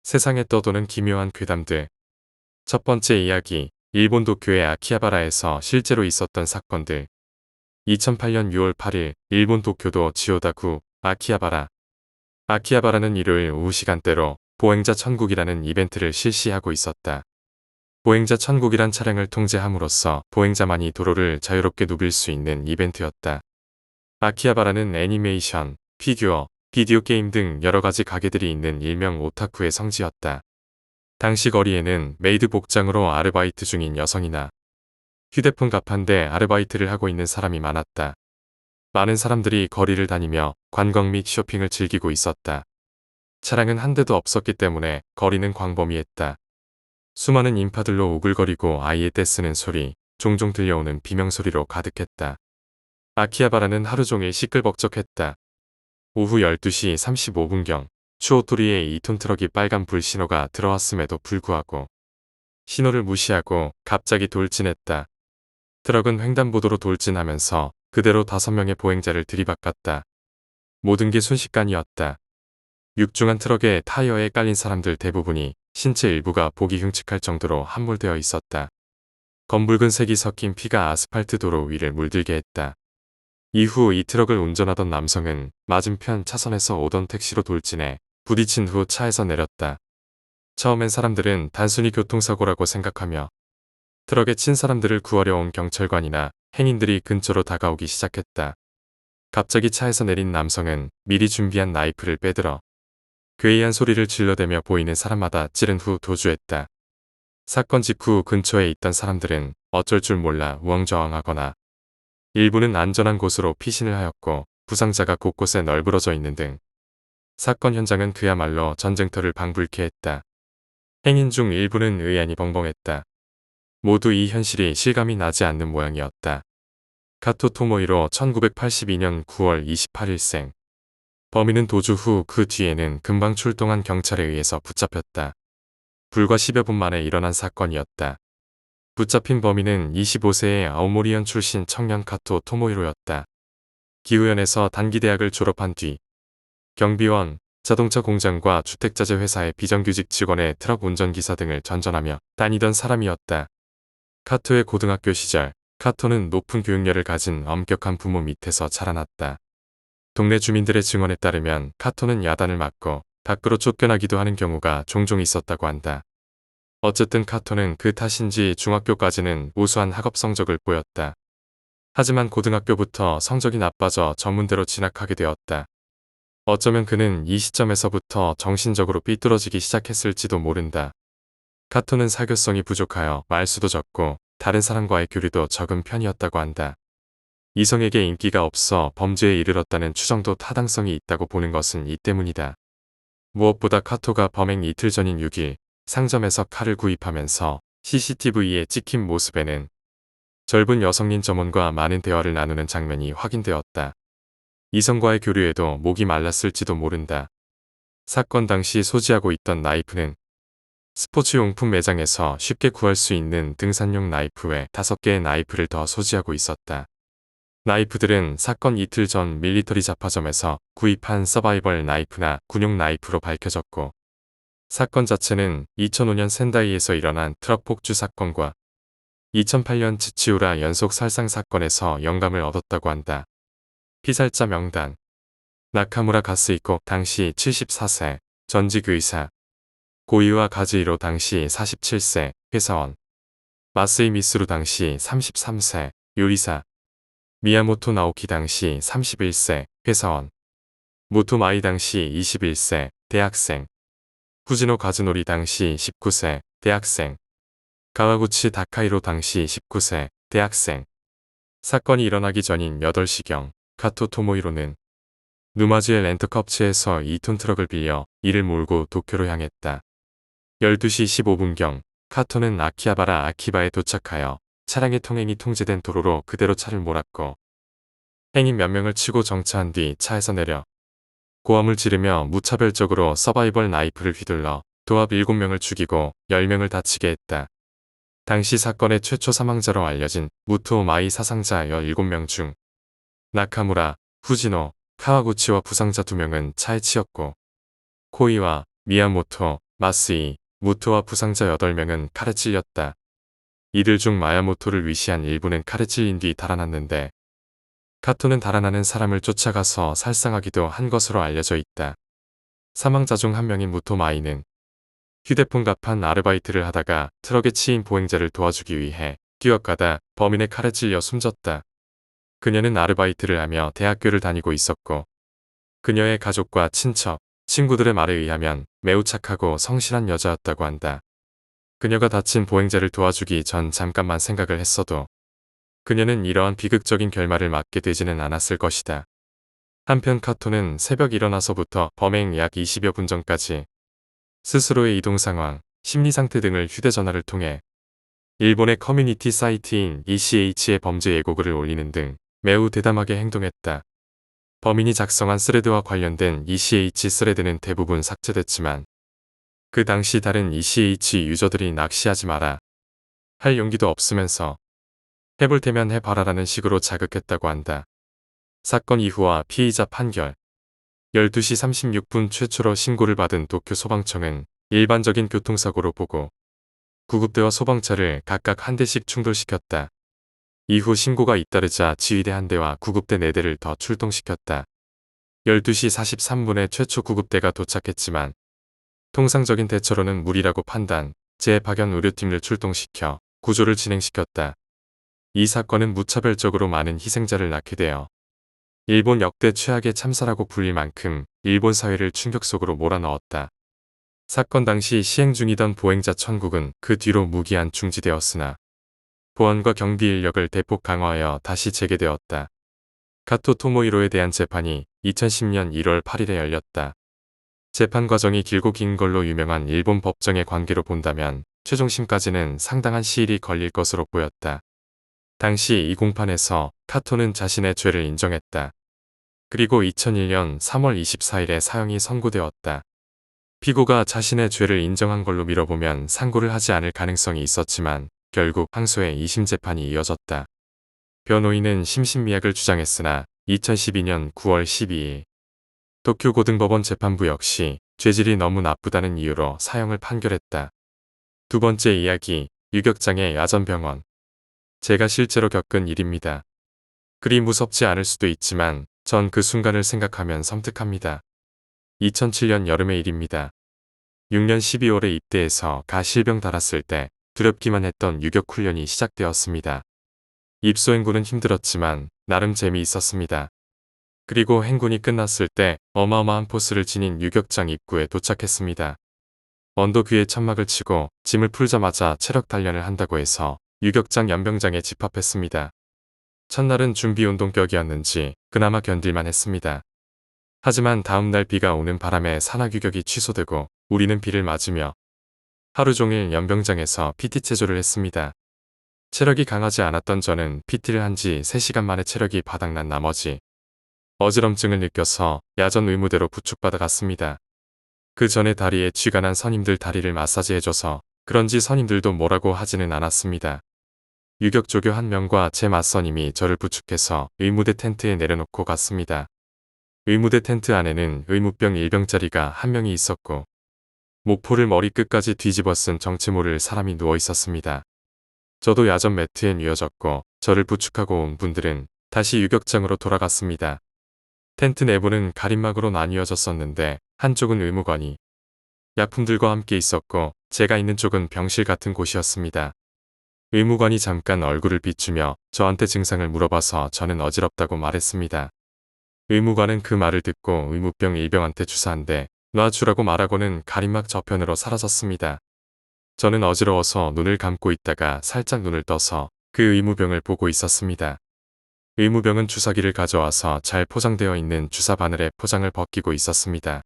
세상에 떠도는 기묘한 괴담들. 첫 번째 이야기, 일본 도쿄의 아키하바라에서 실제로 있었던 사건들. 2008년 6월 8일, 일본 도쿄도 지오다구, 아키하바라. 아키하바라는 일요일 오후 시간대로 보행자 천국이라는 이벤트를 실시하고 있었다. 보행자 천국이란 차량을 통제함으로써 보행자만이 도로를 자유롭게 누빌 수 있는 이벤트였다. 아키하바라는 애니메이션, 피규어, 비디오 게임 등 여러가지 가게들이 있는 일명 오타쿠의 성지였다. 당시 거리에는 메이드 복장으로 아르바이트 중인 여성이나 휴대폰 가판대 아르바이트를 하고 있는 사람이 많았다. 많은 사람들이 거리를 다니며 관광 및 쇼핑을 즐기고 있었다. 차량은 한 대도 없었기 때문에 거리는 광범위했다. 수많은 인파들로 오글거리고 아이의 떼쓰는 소리, 종종 들려오는 비명소리로 가득했다. 아키하바라는 하루 종일 시끌벅적했다. 오후 12시 35분경 추오토리에 2톤 트럭이 빨간 불 신호가 들어왔음에도 불구하고 신호를 무시하고 갑자기 돌진했다. 트럭은 횡단보도로 돌진하면서 그대로 5명의 보행자를 들이박았다. 모든 게 순식간이었다. 육중한 트럭의 타이어에 깔린 사람들 대부분이 신체 일부가 보기 흉측할 정도로 함몰되어 있었다. 검붉은 색이 섞인 피가 아스팔트 도로 위를 물들게 했다. 이후 이 트럭을 운전하던 남성은 맞은편 차선에서 오던 택시로 돌진해 부딪힌 후 차에서 내렸다. 처음엔 사람들은 단순히 교통사고라고 생각하며 트럭에 친 사람들을 구하려 온 경찰관이나 행인들이 근처로 다가오기 시작했다. 갑자기 차에서 내린 남성은 미리 준비한 나이프를 빼들어 괴이한 소리를 질러대며 보이는 사람마다 찌른 후 도주했다. 사건 직후 근처에 있던 사람들은 어쩔 줄 몰라 우왕좌왕하거나 일부는 안전한 곳으로 피신을 하였고 부상자가 곳곳에 널브러져 있는 등 사건 현장은 그야말로 전쟁터를 방불케 했다. 행인 중 일부는 의안이 벙벙했다. 모두 이 현실이 실감이 나지 않는 모양이었다. 카토 토모이로 1982년 9월 28일생. 범인은 도주 후 그 뒤에는 금방 출동한 경찰에 의해서 붙잡혔다. 불과 10여 분 만에 일어난 사건이었다. 붙잡힌 범인은 25세의 아오모리현 출신 청년 카토 토모이로였다. 기후현에서 단기대학을 졸업한 뒤 경비원, 자동차 공장과 주택자재 회사의 비정규직 직원의 트럭 운전기사 등을 전전하며 다니던 사람이었다. 카토의 고등학교 시절, 카토는 높은 교육열을 가진 엄격한 부모 밑에서 자라났다. 동네 주민들의 증언에 따르면 카토는 야단을 맞고 밖으로 쫓겨나기도 하는 경우가 종종 있었다고 한다. 어쨌든 카토는 그 탓인지 중학교까지는 우수한 학업 성적을 보였다. 하지만 고등학교부터 성적이 나빠져 전문대로 진학하게 되었다. 어쩌면 그는 이 시점에서부터 정신적으로 삐뚤어지기 시작했을지도 모른다. 카토는 사교성이 부족하여 말수도 적고 다른 사람과의 교류도 적은 편이었다고 한다. 이성에게 인기가 없어 범죄에 이르렀다는 추정도 타당성이 있다고 보는 것은 이 때문이다. 무엇보다 카토가 범행 이틀 전인 6일 상점에서 칼을 구입하면서 CCTV에 찍힌 모습에는 젊은 여성인 점원과 많은 대화를 나누는 장면이 확인되었다. 이성과의 교류에도 목이 말랐을지도 모른다. 사건 당시 소지하고 있던 나이프는 스포츠용품 매장에서 쉽게 구할 수 있는 등산용 나이프 외 5개의 나이프를 더 소지하고 있었다. 나이프들은 사건 이틀 전 밀리터리 잡화점에서 구입한 서바이벌 나이프나 군용 나이프로 밝혀졌고 사건 자체는 2005년 센다이에서 일어난 트럭 폭주 사건과 2008년 츠치우라 연속 살상 사건에서 영감을 얻었다고 한다. 피살자 명단. 나카무라 가스이코 당시 74세, 전직 의사. 고이와 가즈이로 당시 47세, 회사원. 마스이 미스루 당시 33세, 요리사. 미야모토 나오키 당시 31세, 회사원. 모토마이 당시 21세, 대학생. 후지노 가즈노리 당시 19세, 대학생. 가와구치 다카이로 당시 19세, 대학생. 사건이 일어나기 전인 8시경, 카토 토모이로는 누마즈의 렌터컵츠에서 2톤 트럭을 빌려 이를 몰고 도쿄로 향했다. 12시 15분경, 카토는 아키하바라 아키바에 도착하여 차량의 통행이 통제된 도로로 그대로 차를 몰았고 행인 몇 명을 치고 정차한 뒤 차에서 내려 고함을 지르며 무차별적으로 서바이벌 나이프를 휘둘러 도합 7명을 죽이고 10명을 다치게 했다. 당시 사건의 최초 사망자로 알려진 무토 마이 사상자 17명 중 나카무라, 후지노, 카와구치와 부상자 2명은 차에 치였고 코이와 미야모토, 마스이, 무토와 부상자 8명은 칼에 찔렸다. 이들 중 마야모토를 위시한 일부는 칼에 찔린 뒤 달아났는데 카토는 달아나는 사람을 쫓아가서 살상하기도 한 것으로 알려져 있다. 사망자 중 한 명인 무토 마이는 휴대폰 가판 아르바이트를 하다가 트럭에 치인 보행자를 도와주기 위해 뛰어가다 범인의 칼에 찔려 숨졌다. 그녀는 아르바이트를 하며 대학교를 다니고 있었고 그녀의 가족과 친척, 친구들의 말에 의하면 매우 착하고 성실한 여자였다고 한다. 그녀가 다친 보행자를 도와주기 전 잠깐만 생각을 했어도 그녀는 이러한 비극적인 결말을 맞게 되지는 않았을 것이다. 한편 카토는 새벽 일어나서부터 범행 약 20여 분 전까지 스스로의 이동 상황, 심리 상태 등을 휴대전화를 통해 일본의 커뮤니티 사이트인 ECH에 범죄 예고글을 올리는 등 매우 대담하게 행동했다. 범인이 작성한 스레드와 관련된 ECH 스레드는 대부분 삭제됐지만 그 당시 다른 ECH 유저들이 낚시하지 마라 할 용기도 없으면서 해볼 테면 해봐라라는 식으로 자극했다고 한다. 사건 이후와 피의자 판결 12시 36분 최초로 신고를 받은 도쿄 소방청은 일반적인 교통사고로 보고 구급대와 소방차를 각각 한 대씩 충돌시켰다. 이후 신고가 잇따르자 지휘대 한 대와 구급대 4대를 더 출동시켰다. 12시 43분에 최초 구급대가 도착했지만 통상적인 대처로는 무리라고 판단, 재파견 의료팀을 출동시켜 구조를 진행시켰다. 이 사건은 무차별적으로 많은 희생자를 낳게 되어 일본 역대 최악의 참사라고 불릴 만큼 일본 사회를 충격 속으로 몰아넣었다. 사건 당시 시행 중이던 보행자 천국은 그 뒤로 무기한 중지되었으나 보안과 경비 인력을 대폭 강화하여 다시 재개되었다. 카토 토모히로에 대한 재판이 2010년 1월 8일에 열렸다. 재판 과정이 길고 긴 걸로 유명한 일본 법정의 관계로 본다면 최종심까지는 상당한 시일이 걸릴 것으로 보였다. 당시 이 공판에서 카토는 자신의 죄를 인정했다. 그리고 2001년 3월 24일에 사형이 선고되었다. 피고가 자신의 죄를 인정한 걸로 미뤄보면 상고를 하지 않을 가능성이 있었지만 결국 항소의 2심 재판이 이어졌다. 변호인은 심신미약을 주장했으나 2012년 9월 12일 도쿄 고등법원 재판부 역시 죄질이 너무 나쁘다는 이유로 사형을 판결했다. 두 번째 이야기, 유격장의 야전병원. 제가 실제로 겪은 일입니다. 그리 무섭지 않을 수도 있지만 전 그 순간을 생각하면 섬뜩합니다. 2007년 여름의 일입니다. 6년 12월에 입대해서 가 실병 달았을 때 두렵기만 했던 유격 훈련이 시작되었습니다. 입소 행군은 힘들었지만 나름 재미있었습니다. 그리고 행군이 끝났을 때 어마어마한 포스를 지닌 유격장 입구에 도착했습니다. 언덕 위에 천막을 치고 짐을 풀자마자 체력 단련을 한다고 해서 유격장 연병장에 집합했습니다. 첫날은 준비운동격이었는지 그나마 견딜만 했습니다. 하지만 다음날 비가 오는 바람에 산악유격이 취소되고 우리는 비를 맞으며 하루 종일 연병장에서 PT 체조를 했습니다. 체력이 강하지 않았던 저는 PT를 한 지 3시간 만에 체력이 바닥난 나머지 어지럼증을 느껴서 야전 의무대로 부축받아 갔습니다. 그 전에 다리에 쥐가 난 선임들 다리를 마사지해줘서 그런지 선임들도 뭐라고 하지는 않았습니다. 유격조교 한 명과 제 맞선임이 저를 부축해서 의무대 텐트에 내려놓고 갔습니다. 의무대 텐트 안에는 의무병 1병짜리가 한 명이 있었고 목포를 머리끝까지 뒤집어 쓴 정체 모를 사람이 누워 있었습니다. 저도 야전 매트에 뉘어졌고 저를 부축하고 온 분들은 다시 유격장으로 돌아갔습니다. 텐트 내부는 가림막으로 나뉘어졌었는데 한쪽은 의무관이 약품들과 함께 있었고 제가 있는 쪽은 병실 같은 곳이었습니다. 의무관이 잠깐 얼굴을 비추며 저한테 증상을 물어봐서 저는 어지럽다고 말했습니다. 의무관은 그 말을 듣고 의무병 1병한테 주사한데 놔주라고 말하고는 가림막 저편으로 사라졌습니다. 저는 어지러워서 눈을 감고 있다가 살짝 눈을 떠서 그 의무병을 보고 있었습니다. 의무병은 주사기를 가져와서 잘 포장되어 있는 주사 바늘에 포장을 벗기고 있었습니다.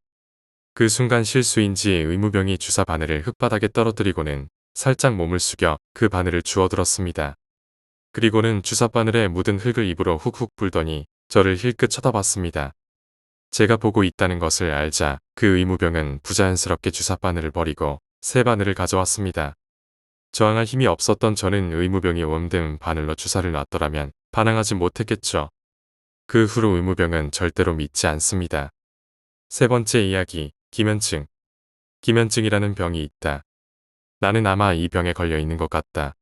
그 순간 실수인지 의무병이 주사 바늘을 흙바닥에 떨어뜨리고는 살짝 몸을 숙여 그 바늘을 주워들었습니다. 그리고는 주사 바늘에 묻은 흙을 입으로 훅훅 불더니 저를 힐끗 쳐다봤습니다. 제가 보고 있다는 것을 알자 그 의무병은 부자연스럽게 주사 바늘을 버리고 새 바늘을 가져왔습니다. 저항할 힘이 없었던 저는 의무병이 원등 바늘로 주사를 놨더라면 반항하지 못했겠죠. 그 후로 의무병은 절대로 믿지 않습니다. 세 번째 이야기, 기면증. 기면증이라는 병이 있다. 나는 아마 이 병에 걸려 있는 것 같다.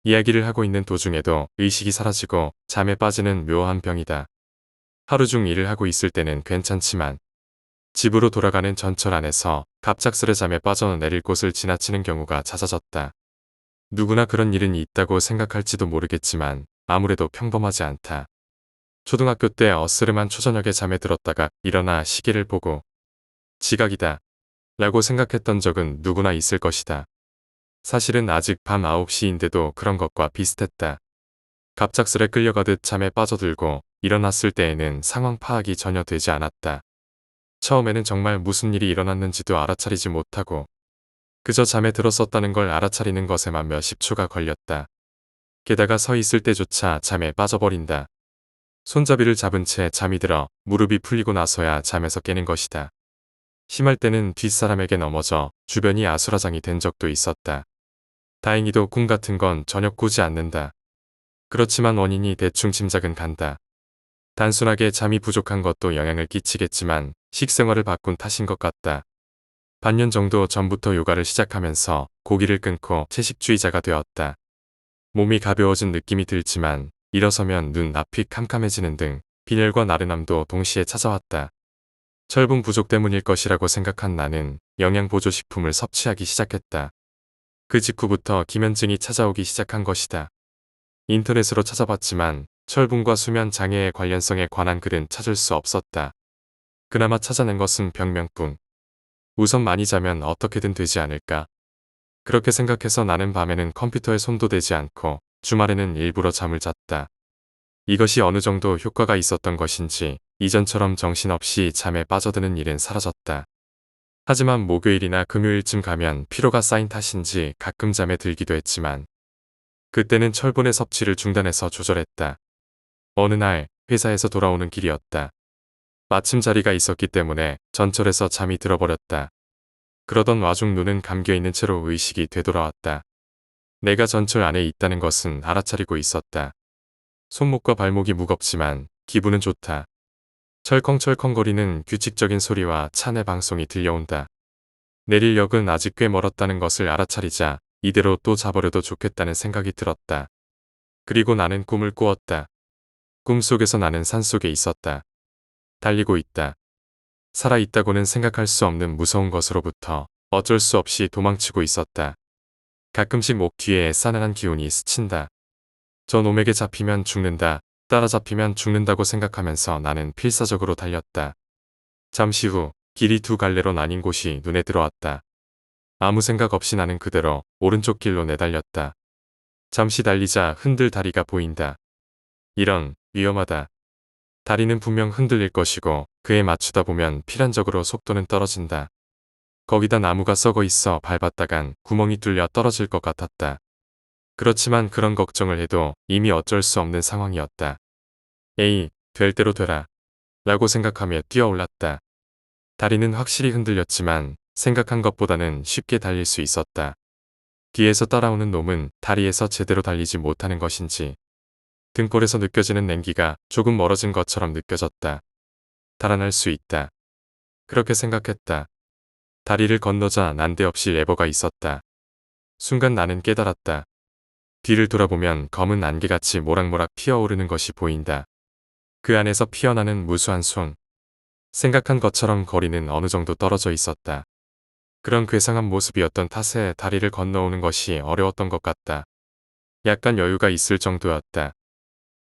이야기를 하고 있는 도중에도 의식이 사라지고 잠에 빠지는 묘한 병이다. 하루 중 일을 하고 있을 때는 괜찮지만 집으로 돌아가는 전철 안에서 갑작스레 잠에 빠져 내릴 곳을 지나치는 경우가 잦아졌다. 누구나 그런 일은 있다고 생각할지도 모르겠지만 아무래도 평범하지 않다. 초등학교 때 어스름한 초저녁에 잠에 들었다가 일어나 시계를 보고 지각이다 라고 생각했던 적은 누구나 있을 것이다. 사실은 아직 밤 9시인데도 그런 것과 비슷했다. 갑작스레 끌려가듯 잠에 빠져들고 일어났을 때에는 상황 파악이 전혀 되지 않았다. 처음에는 정말 무슨 일이 일어났는지도 알아차리지 못하고 그저 잠에 들었었다는 걸 알아차리는 것에만 몇십 초가 걸렸다. 게다가 서 있을 때조차 잠에 빠져버린다. 손잡이를 잡은 채 잠이 들어 무릎이 풀리고 나서야 잠에서 깨는 것이다. 심할 때는 뒷사람에게 넘어져 주변이 아수라장이 된 적도 있었다. 다행히도 꿈 같은 건 전혀 꾸지 않는다. 그렇지만 원인이 대충 짐작은 간다. 단순하게 잠이 부족한 것도 영향을 끼치겠지만 식생활을 바꾼 탓인 것 같다. 반년 정도 전부터 요가를 시작하면서 고기를 끊고 채식주의자가 되었다. 몸이 가벼워진 느낌이 들지만 일어서면 눈 앞이 캄캄해지는 등 빈혈과 나른함도 동시에 찾아왔다. 철분 부족 때문일 것이라고 생각한 나는 영양보조식품을 섭취하기 시작했다. 그 직후부터 기면증이 찾아오기 시작한 것이다. 인터넷으로 찾아봤지만 철분과 수면 장애의 관련성에 관한 글은 찾을 수 없었다. 그나마 찾아낸 것은 병명뿐. 우선 많이 자면 어떻게든 되지 않을까? 그렇게 생각해서 나는 밤에는 컴퓨터에 손도 대지 않고 주말에는 일부러 잠을 잤다. 이것이 어느 정도 효과가 있었던 것인지 이전처럼 정신없이 잠에 빠져드는 일은 사라졌다. 하지만 목요일이나 금요일쯤 가면 피로가 쌓인 탓인지 가끔 잠에 들기도 했지만 그때는 철분의 섭취를 중단해서 조절했다. 어느 날 회사에서 돌아오는 길이었다. 마침 자리가 있었기 때문에 전철에서 잠이 들어버렸다. 그러던 와중 눈은 감겨있는 채로 의식이 되돌아왔다. 내가 전철 안에 있다는 것은 알아차리고 있었다. 손목과 발목이 무겁지만 기분은 좋다. 철컹철컹거리는 규칙적인 소리와 차내 방송이 들려온다. 내릴 역은 아직 꽤 멀었다는 것을 알아차리자 이대로 또 자버려도 좋겠다는 생각이 들었다. 그리고 나는 꿈을 꾸었다. 꿈속에서 나는 산속에 있었다. 달리고 있다. 살아있다고는 생각할 수 없는 무서운 것으로부터 어쩔 수 없이 도망치고 있었다. 가끔씩 목 뒤에 싸늘한 기운이 스친다. 저 놈에게 잡히면 죽는다. 따라잡히면 죽는다고 생각하면서 나는 필사적으로 달렸다. 잠시 후 길이 두 갈래로 나뉜 곳이 눈에 들어왔다. 아무 생각 없이 나는 그대로 오른쪽 길로 내달렸다. 잠시 달리자 흔들 다리가 보인다. 이런, 위험하다. 다리는 분명 흔들릴 것이고 그에 맞추다 보면 필연적으로 속도는 떨어진다. 거기다 나무가 썩어 있어 밟았다간 구멍이 뚫려 떨어질 것 같았다. 그렇지만 그런 걱정을 해도 이미 어쩔 수 없는 상황이었다. 에이, 될 대로 되라. 라고 생각하며 뛰어올랐다. 다리는 확실히 흔들렸지만 생각한 것보다는 쉽게 달릴 수 있었다. 뒤에서 따라오는 놈은 다리에서 제대로 달리지 못하는 것인지 등골에서 느껴지는 냉기가 조금 멀어진 것처럼 느껴졌다. 달아날 수 있다. 그렇게 생각했다. 다리를 건너자 난데없이 레버가 있었다. 순간 나는 깨달았다. 뒤를 돌아보면 검은 안개같이 모락모락 피어오르는 것이 보인다. 그 안에서 피어나는 무수한 손. 생각한 것처럼 거리는 어느 정도 떨어져 있었다. 그런 괴상한 모습이었던 탓에 다리를 건너오는 것이 어려웠던 것 같다. 약간 여유가 있을 정도였다.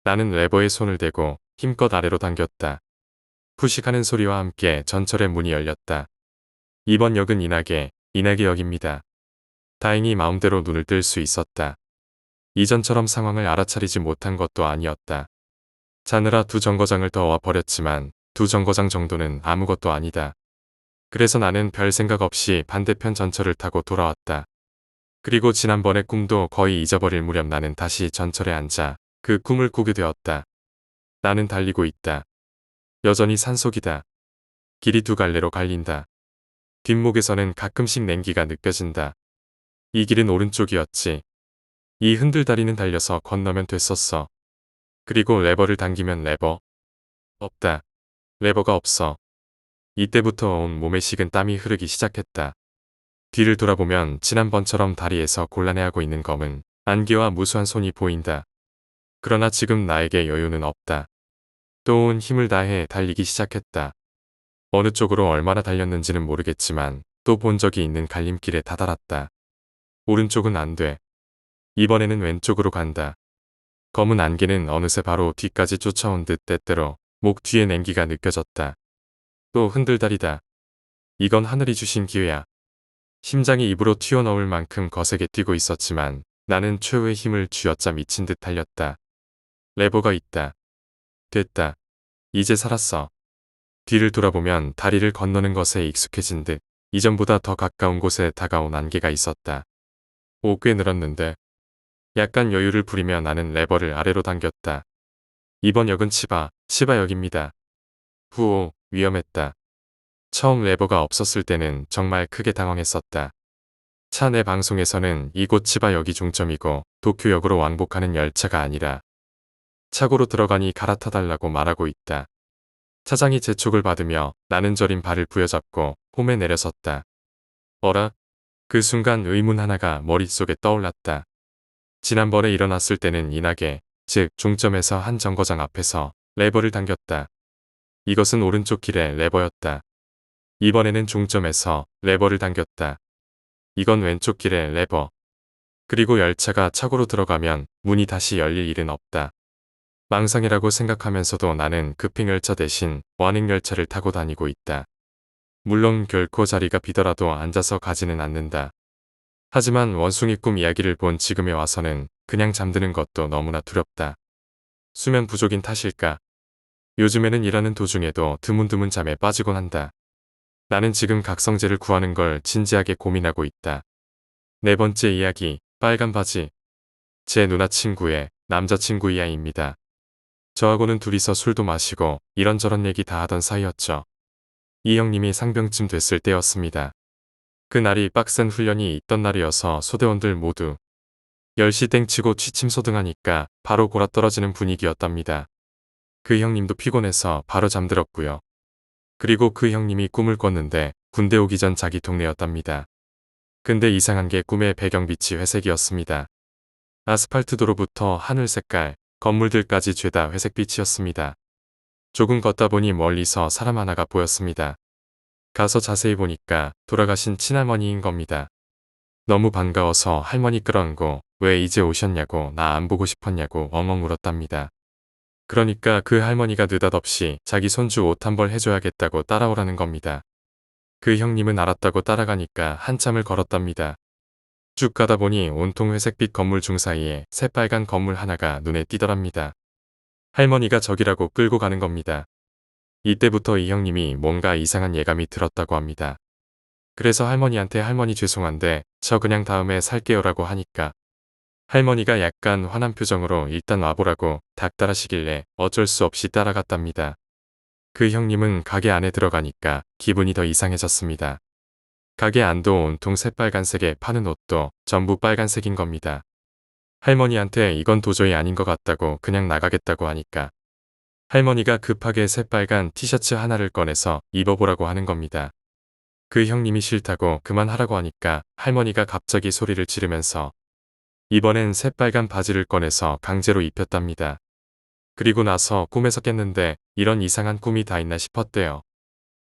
나는 레버에 손을 대고 힘껏 아래로 당겼다. 푸식하는 소리와 함께 전철의 문이 열렸다. 이번 역은 인하계역입니다. 다행히 마음대로 눈을 뜰 수 있었다. 이전처럼 상황을 알아차리지 못한 것도 아니었다. 자느라 두 정거장을 더 와버렸지만 두 정거장 정도는 아무것도 아니다. 그래서 나는 별 생각 없이 반대편 전철을 타고 돌아왔다. 그리고 지난번의 꿈도 거의 잊어버릴 무렵 나는 다시 전철에 앉아 그 꿈을 꾸게 되었다. 나는 달리고 있다. 여전히 산속이다. 길이 두 갈래로 갈린다. 뒷목에서는 가끔씩 냉기가 느껴진다. 이 길은 오른쪽이었지. 이 흔들다리는 달려서 건너면 됐었어. 그리고 레버를 당기면 레버. 없다. 레버가 없어. 이때부터 온 몸에 식은 땀이 흐르기 시작했다. 뒤를 돌아보면 지난번처럼 다리에서 곤란해하고 있는 검은 안개와 무수한 손이 보인다. 그러나 지금 나에게 여유는 없다. 또 온 힘을 다해 달리기 시작했다. 어느 쪽으로 얼마나 달렸는지는 모르겠지만 또 본 적이 있는 갈림길에 다다랐다. 오른쪽은 안 돼. 이번에는 왼쪽으로 간다. 검은 안개는 어느새 바로 뒤까지 쫓아온 듯 때때로 목 뒤에 냉기가 느껴졌다. 또 흔들다리다. 이건 하늘이 주신 기회야. 심장이 입으로 튀어나올 만큼 거세게 뛰고 있었지만 나는 최후의 힘을 쥐어짜 미친 듯 달렸다. 레버가 있다. 됐다. 이제 살았어. 뒤를 돌아보면 다리를 건너는 것에 익숙해진 듯 이전보다 더 가까운 곳에 다가온 안개가 있었다. 오, 꽤 늘었는데. 약간 여유를 부리며 나는 레버를 아래로 당겼다. 이번 역은 치바역입니다. 후오, 위험했다. 처음 레버가 없었을 때는 정말 크게 당황했었다. 차 내 방송에서는 이곳 치바역이 종점이고 도쿄역으로 왕복하는 열차가 아니라 차고로 들어가니 갈아타달라고 말하고 있다. 차장이 재촉을 받으며 나는 저린 발을 부여잡고 홈에 내려섰다. 어라? 그 순간 의문 하나가 머릿속에 떠올랐다. 지난번에 일어났을 때는 인하게, 즉 종점에서 한 정거장 앞에서 레버를 당겼다. 이것은 오른쪽 길의 레버였다. 이번에는 종점에서 레버를 당겼다. 이건 왼쪽 길의 레버. 그리고 열차가 차고로 들어가면 문이 다시 열릴 일은 없다. 망상이라고 생각하면서도 나는 급행열차 대신 완행열차를 타고 다니고 있다. 물론 결코 자리가 비더라도 앉아서 가지는 않는다. 하지만 원숭이 꿈 이야기를 본 지금에 와서는 그냥 잠드는 것도 너무나 두렵다. 수면 부족인 탓일까? 요즘에는 일하는 도중에도 드문드문 잠에 빠지곤 한다. 나는 지금 각성제를 구하는 걸 진지하게 고민하고 있다. 네 번째 이야기, 빨간 바지. 제 누나 친구의 남자친구 이야기입니다. 저하고는 둘이서 술도 마시고 이런저런 얘기 다 하던 사이였죠. 이 형님이 상병쯤 됐을 때였습니다. 그날이 빡센 훈련이 있던 날이어서 소대원들 모두 10시 땡 치고 취침소등하니까 바로 골아떨어지는 분위기였답니다. 그 형님도 피곤해서 바로 잠들었고요. 그리고 그 형님이 꿈을 꿨는데 군대 오기 전 자기 동네였답니다. 근데 이상한 게 꿈의 배경빛이 회색이었습니다. 아스팔트 도로부터 하늘 색깔, 건물들까지 죄다 회색빛이었습니다. 조금 걷다 보니 멀리서 사람 하나가 보였습니다. 가서 자세히 보니까 돌아가신 친할머니인 겁니다. 너무 반가워서 할머니 끌어안고 왜 이제 오셨냐고 나 안 보고 싶었냐고 엉엉 울었답니다. 그러니까 그 할머니가 느닷없이 자기 손주 옷 한 벌 해줘야겠다고 따라오라는 겁니다. 그 형님은 알았다고 따라가니까 한참을 걸었답니다. 쭉 가다 보니 온통 회색빛 건물 중 사이에 새빨간 건물 하나가 눈에 띄더랍니다. 할머니가 저기라고 끌고 가는 겁니다. 이때부터 이 형님이 뭔가 이상한 예감이 들었다고 합니다. 그래서 할머니한테 할머니 죄송한데 저 그냥 다음에 살게요라고 하니까 할머니가 약간 화난 표정으로 일단 와보라고 닥달하시길래 어쩔 수 없이 따라갔답니다. 그 형님은 가게 안에 들어가니까 기분이 더 이상해졌습니다. 가게 안도 온통 새빨간색에 파는 옷도 전부 빨간색인 겁니다. 할머니한테 이건 도저히 아닌 것 같다고 그냥 나가겠다고 하니까 할머니가 급하게 새빨간 티셔츠 하나를 꺼내서 입어보라고 하는 겁니다. 그 형님이 싫다고 그만하라고 하니까 할머니가 갑자기 소리를 지르면서 이번엔 새빨간 바지를 꺼내서 강제로 입혔답니다. 그리고 나서 꿈에서 깼는데 이런 이상한 꿈이 다 있나 싶었대요.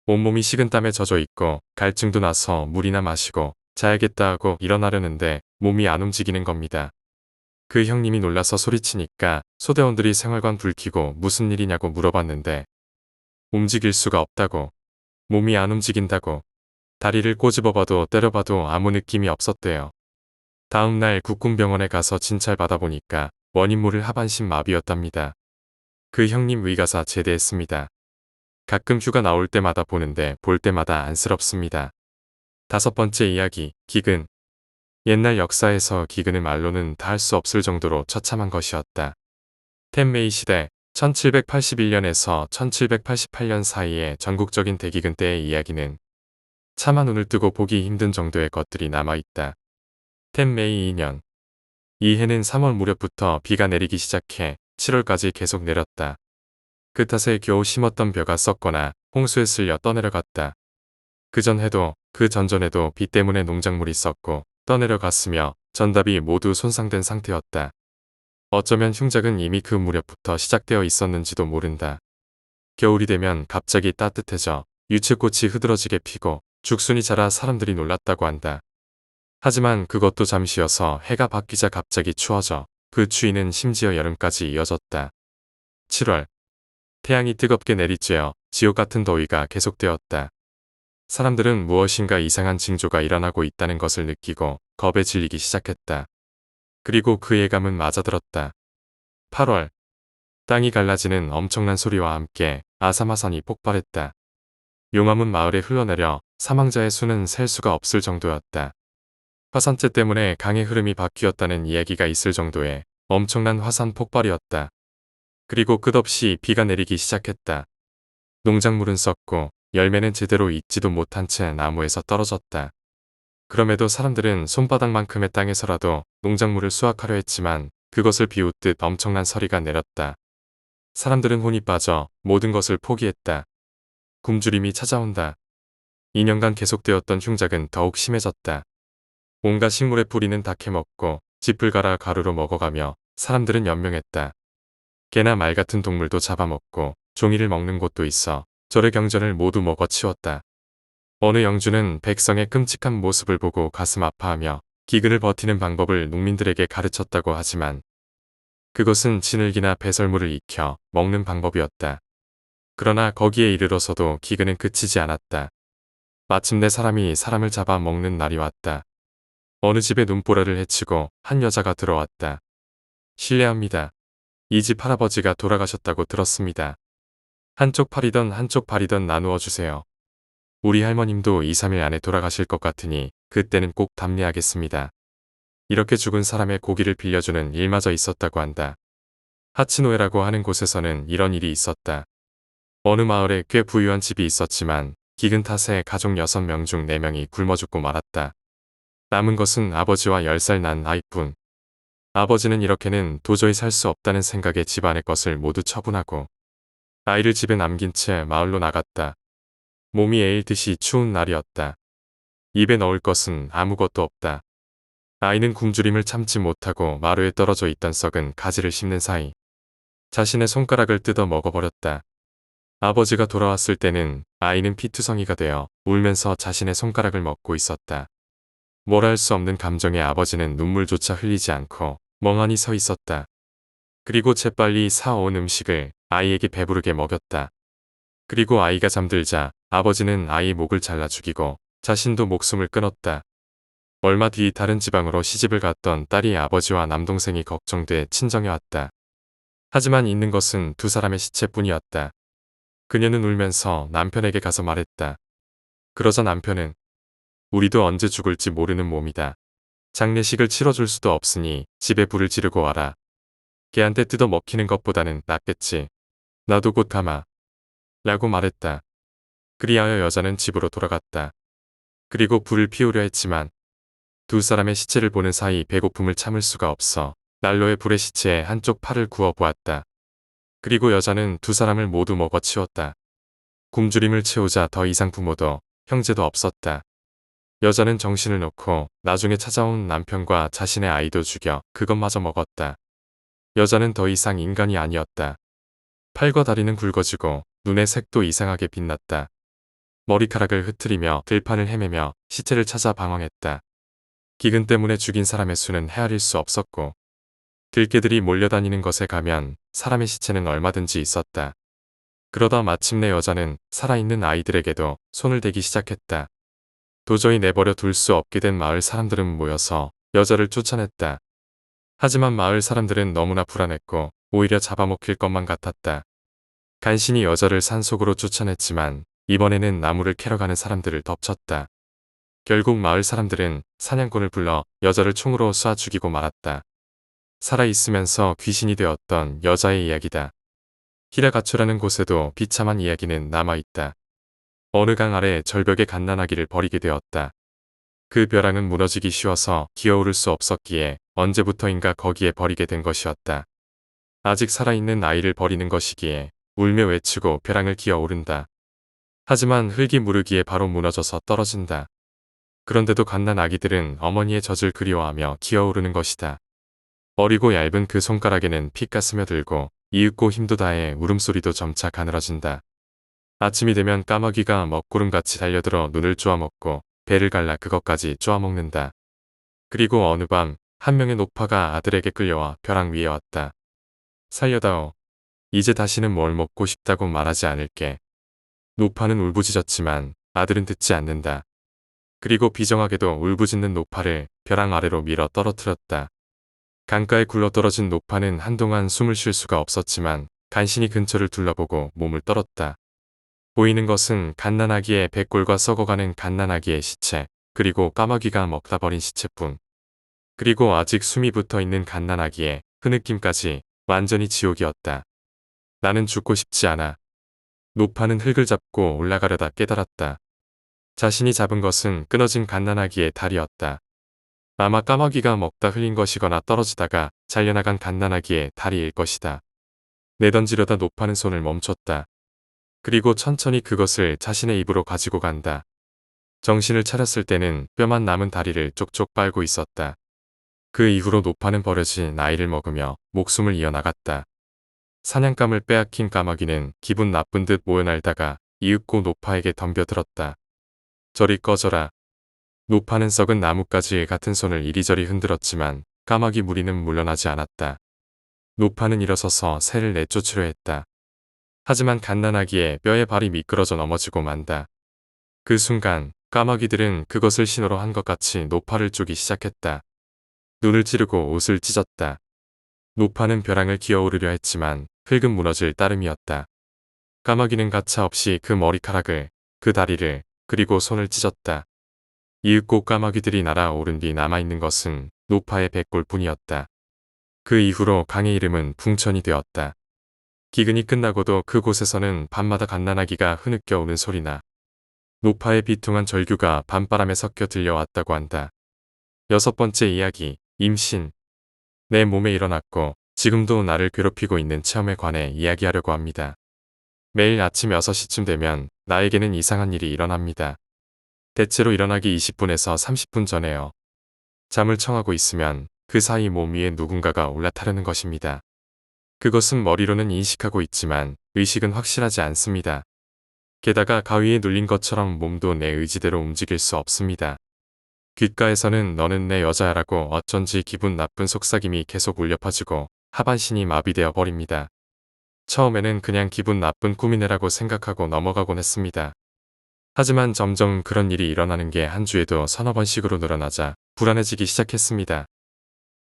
온몸이 식은땀에 젖어 있고 갈증도 나서 물이나 마시고 자야겠다 하고 일어나려는데 몸이 안 움직이는 겁니다. 그 형님이 놀라서 소리치니까 소대원들이 생활관 불 켜고 무슨 일이냐고 물어봤는데 움직일 수가 없다고, 몸이 안 움직인다고, 다리를 꼬집어봐도 때려봐도 아무 느낌이 없었대요. 다음날 국군병원에 가서 진찰 받아보니까 원인 모를 하반신 마비였답니다. 그 형님 의가사 제대했습니다. 가끔 휴가 나올 때마다 보는데 볼 때마다 안쓰럽습니다. 다섯 번째 이야기, 기근. 옛날 역사에서 기근을 말로는 다 할 수 없을 정도로 처참한 것이었다. 텐메이 시대 1781년에서 1788년 사이의 전국적인 대기근 때의 이야기는 차마 눈을 뜨고 보기 힘든 정도의 것들이 남아있다. 텐메이 2년. 이 해는 3월 무렵부터 비가 내리기 시작해 7월까지 계속 내렸다. 그 탓에 겨우 심었던 벼가 썩거나 홍수에 쓸려 떠내려갔다. 그전 해도 그 전전에도 비 때문에 농작물이 썩고 떠내려갔으며 전답이 모두 손상된 상태였다. 어쩌면 흉작은 이미 그 무렵부터 시작되어 있었는지도 모른다. 겨울이 되면 갑자기 따뜻해져 유채꽃이 흐드러지게 피고 죽순이 자라 사람들이 놀랐다고 한다. 하지만 그것도 잠시여서 해가 바뀌자 갑자기 추워져 그 추위는 심지어 여름까지 이어졌다. 7월. 태양이 뜨겁게 내리쬐어 지옥 같은 더위가 계속되었다. 사람들은 무엇인가 이상한 징조가 일어나고 있다는 것을 느끼고 겁에 질리기 시작했다. 그리고 그 예감은 맞아들었다. 8월. 땅이 갈라지는 엄청난 소리와 함께 아사마산이 폭발했다. 용암은 마을에 흘러내려 사망자의 수는 셀 수가 없을 정도였다. 화산재 때문에 강의 흐름이 바뀌었다는 이야기가 있을 정도의 엄청난 화산 폭발이었다. 그리고 끝없이 비가 내리기 시작했다. 농작물은 썩고 열매는 제대로 익지도 못한 채 나무에서 떨어졌다. 그럼에도 사람들은 손바닥만큼의 땅에서라도 농작물을 수확하려 했지만 그것을 비웃듯 엄청난 서리가 내렸다. 사람들은 혼이 빠져 모든 것을 포기했다. 굶주림이 찾아온다. 2년간 계속되었던 흉작은 더욱 심해졌다. 온갖 식물의 뿌리는 다 캐먹고 짚을 갈아 가루로 먹어가며 사람들은 연명했다. 개나 말 같은 동물도 잡아먹고 종이를 먹는 곳도 있어 절의 경전을 모두 먹어치웠다. 어느 영주는 백성의 끔찍한 모습을 보고 가슴 아파하며 기근을 버티는 방법을 농민들에게 가르쳤다고 하지만 그것은 진흙이나 배설물을 익혀 먹는 방법이었다. 그러나 거기에 이르러서도 기근은 그치지 않았다. 마침내 사람이 사람을 잡아 먹는 날이 왔다. 어느 집에 눈보라를 헤치고 한 여자가 들어왔다. 실례합니다. 이 집 할아버지가 돌아가셨다고 들었습니다. 한쪽 팔이던 나누어 주세요. 우리 할머님도 2, 3일 안에 돌아가실 것 같으니 그때는 꼭 답례하겠습니다. 이렇게 죽은 사람의 고기를 빌려주는 일마저 있었다고 한다. 하치노에라고 하는 곳에서는 이런 일이 있었다. 어느 마을에 꽤 부유한 집이 있었지만 기근 탓에 가족 6명 중 4명이 굶어 죽고 말았다. 남은 것은 아버지와 10살 난 아이뿐. 아버지는 이렇게는 도저히 살 수 없다는 생각에 집안의 것을 모두 처분하고 아이를 집에 남긴 채 마을로 나갔다. 몸이 애일 듯이 추운 날이었다. 입에 넣을 것은 아무것도 없다. 아이는 굶주림을 참지 못하고 마루에 떨어져 있던 썩은 가지를 씹는 사이 자신의 손가락을 뜯어 먹어버렸다. 아버지가 돌아왔을 때는 아이는 피투성이가 되어 울면서 자신의 손가락을 먹고 있었다. 뭘 할 수 없는 감정에 아버지는 눈물조차 흘리지 않고 멍하니 서 있었다. 그리고 재빨리 사온 음식을 아이에게 배부르게 먹였다. 그리고 아이가 잠들자 아버지는 아이의 목을 잘라 죽이고 자신도 목숨을 끊었다. 얼마 뒤 다른 지방으로 시집을 갔던 딸이 아버지와 남동생이 걱정돼 친정에 왔다. 하지만 있는 것은 2사람의 시체뿐이었다. 그녀는 울면서 남편에게 가서 말했다. 그러자 남편은 우리도 언제 죽을지 모르는 몸이다. 장례식을 치러줄 수도 없으니 집에 불을 지르고 와라. 개한테 뜯어 먹히는 것보다는 낫겠지. 나도 곧 가마. 라고 말했다. 그리하여 여자는 집으로 돌아갔다. 그리고 불을 피우려 했지만 2사람의 시체를 보는 사이 배고픔을 참을 수가 없어 난로의 불에 시체의 한쪽 팔을 구워 보았다. 그리고 여자는 2사람을 모두 먹어치웠다. 굶주림을 채우자 더 이상 부모도 형제도 없었다. 여자는 정신을 놓고 나중에 찾아온 남편과 자신의 아이도 죽여 그것마저 먹었다. 여자는 더 이상 인간이 아니었다. 팔과 다리는 굵어지고 눈의 색도 이상하게 빛났다. 머리카락을 흐트리며 들판을 헤매며 시체를 찾아 방황했다. 기근 때문에 죽인 사람의 수는 헤아릴 수 없었고 들개들이 몰려다니는 것에 가면 사람의 시체는 얼마든지 있었다. 그러다 마침내 여자는 살아있는 아이들에게도 손을 대기 시작했다. 도저히 내버려 둘 수 없게 된 마을 사람들은 모여서 여자를 쫓아냈다. 하지만 마을 사람들은 너무나 불안했고 오히려 잡아먹힐 것만 같았다. 간신히 여자를 산속으로 쫓아냈지만 이번에는 나무를 캐러 가는 사람들을 덮쳤다. 결국 마을 사람들은 사냥꾼을 불러 여자를 총으로 쏴 죽이고 말았다. 살아있으면서 귀신이 되었던 여자의 이야기다. 히라가초라는 곳에도 비참한 이야기는 남아있다. 어느 강 아래 절벽에 갓난아기를 버리게 되었다. 그 벼랑은 무너지기 쉬워서 기어오를 수 없었기에 언제부터인가 거기에 버리게 된 것이었다. 아직 살아있는 아이를 버리는 것이기에 울며 외치고 벼랑을 기어오른다. 하지만 흙이 무르기에 바로 무너져서 떨어진다. 그런데도 갓난 아기들은 어머니의 젖을 그리워하며 기어오르는 것이다. 어리고 얇은 그 손가락에는 피가 스며들고 이윽고 힘도 다해 울음소리도 점차 가늘어진다. 아침이 되면 까마귀가 먹구름같이 달려들어 눈을 쪼아먹고 배를 갈라 그것까지 쪼아먹는다. 그리고 어느 밤 한 명의 노파가 아들에게 끌려와 벼랑 위에 왔다. 살려다오. 이제 다시는 뭘 먹고 싶다고 말하지 않을게. 노파는 울부짖었지만 아들은 듣지 않는다. 그리고 비정하게도 울부짖는 노파를 벼랑 아래로 밀어 떨어뜨렸다. 강가에 굴러떨어진 노파는 한동안 숨을 쉴 수가 없었지만 간신히 근처를 둘러보고 몸을 떨었다. 보이는 것은 갓난아기의 백골과 썩어가는 갓난아기의 시체, 그리고 까마귀가 먹다 버린 시체뿐. 그리고 아직 숨이 붙어있는 갓난아기의 흐느낌까지 완전히 지옥이었다. 나는 죽고 싶지 않아. 노파는 흙을 잡고 올라가려다 깨달았다. 자신이 잡은 것은 끊어진 갓난아기의 다리였다. 아마 까마귀가 먹다 흘린 것이거나 떨어지다가 잘려나간 갓난아기의 다리일 것이다. 내던지려다 노파는 손을 멈췄다. 그리고 천천히 그것을 자신의 입으로 가지고 간다. 정신을 차렸을 때는 뼈만 남은 다리를 쪽쪽 빨고 있었다. 그 이후로 노파는 버려진 아이를 먹으며 목숨을 이어나갔다. 사냥감을 빼앗긴 까마귀는 기분 나쁜 듯 모여날다가 이윽고 노파에게 덤벼들었다. 저리 꺼져라. 노파는 썩은 나뭇가지 같은 손을 이리저리 흔들었지만 까마귀 무리는 물러나지 않았다. 노파는 일어서서 새를 내쫓으려 했다. 하지만 갓난아기의 뼈에 발이 미끄러져 넘어지고 만다. 그 순간 까마귀들은 그것을 신호로 한 것 같이 노파를 쪼기 시작했다. 눈을 찌르고 옷을 찢었다. 노파는 벼랑을 기어오르려 했지만 흙은 무너질 따름이었다. 까마귀는 가차없이 그 머리카락을, 그 다리를, 그리고 손을 찢었다. 이윽고 까마귀들이 날아오른 뒤 남아있는 것은 노파의 백골뿐이었다. 그 이후로 강의 이름은 붕천이 되었다. 기근이 끝나고도 그곳에서는 밤마다 갓난아기가 흐느껴 우는 소리나 노파의 비통한 절규가 밤바람에 섞여 들려왔다고 한다. 6번째 이야기, 임신. 내 몸에 일어났고 지금도 나를 괴롭히고 있는 체험에 관해 이야기하려고 합니다. 매일 아침 6시쯤 되면 나에게는 이상한 일이 일어납니다. 대체로 일어나기 20분에서 30분 전에요. 잠을 청하고 있으면 그 사이 몸 위에 누군가가 올라타려는 것입니다. 그것은 머리로는 인식하고 있지만 의식은 확실하지 않습니다. 게다가 가위에 눌린 것처럼 몸도 내 의지대로 움직일 수 없습니다. 귓가에서는 너는 내 여자야라고 어쩐지 기분 나쁜 속삭임이 계속 울려 퍼지고 하반신이 마비되어 버립니다. 처음에는 그냥 기분 나쁜 꿈이네라고 생각하고 넘어가곤 했습니다. 하지만 점점 그런 일이 일어나는 게 한 주에도 서너 번씩으로 늘어나자 불안해지기 시작했습니다.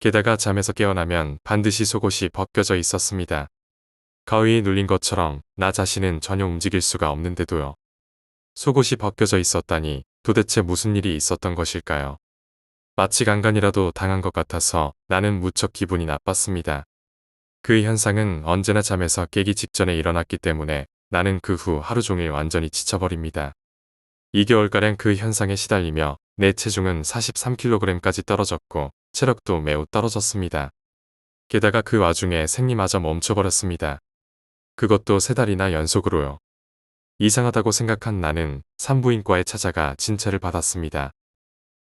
게다가 잠에서 깨어나면 반드시 속옷이 벗겨져 있었습니다. 가위에 눌린 것처럼 나 자신은 전혀 움직일 수가 없는데도요. 속옷이 벗겨져 있었다니 도대체 무슨 일이 있었던 것일까요? 마치 강간이라도 당한 것 같아서 나는 무척 기분이 나빴습니다. 그 현상은 언제나 잠에서 깨기 직전에 일어났기 때문에 나는 그 후 하루 종일 완전히 지쳐버립니다. 2개월가량 그 현상에 시달리며 내 체중은 43kg까지 떨어졌고 체력도 매우 떨어졌습니다. 게다가 그 와중에 생리마저 멈춰버렸습니다. 그것도 3달이나 연속으로요. 이상하다고 생각한 나는 산부인과에 찾아가 진찰을 받았습니다.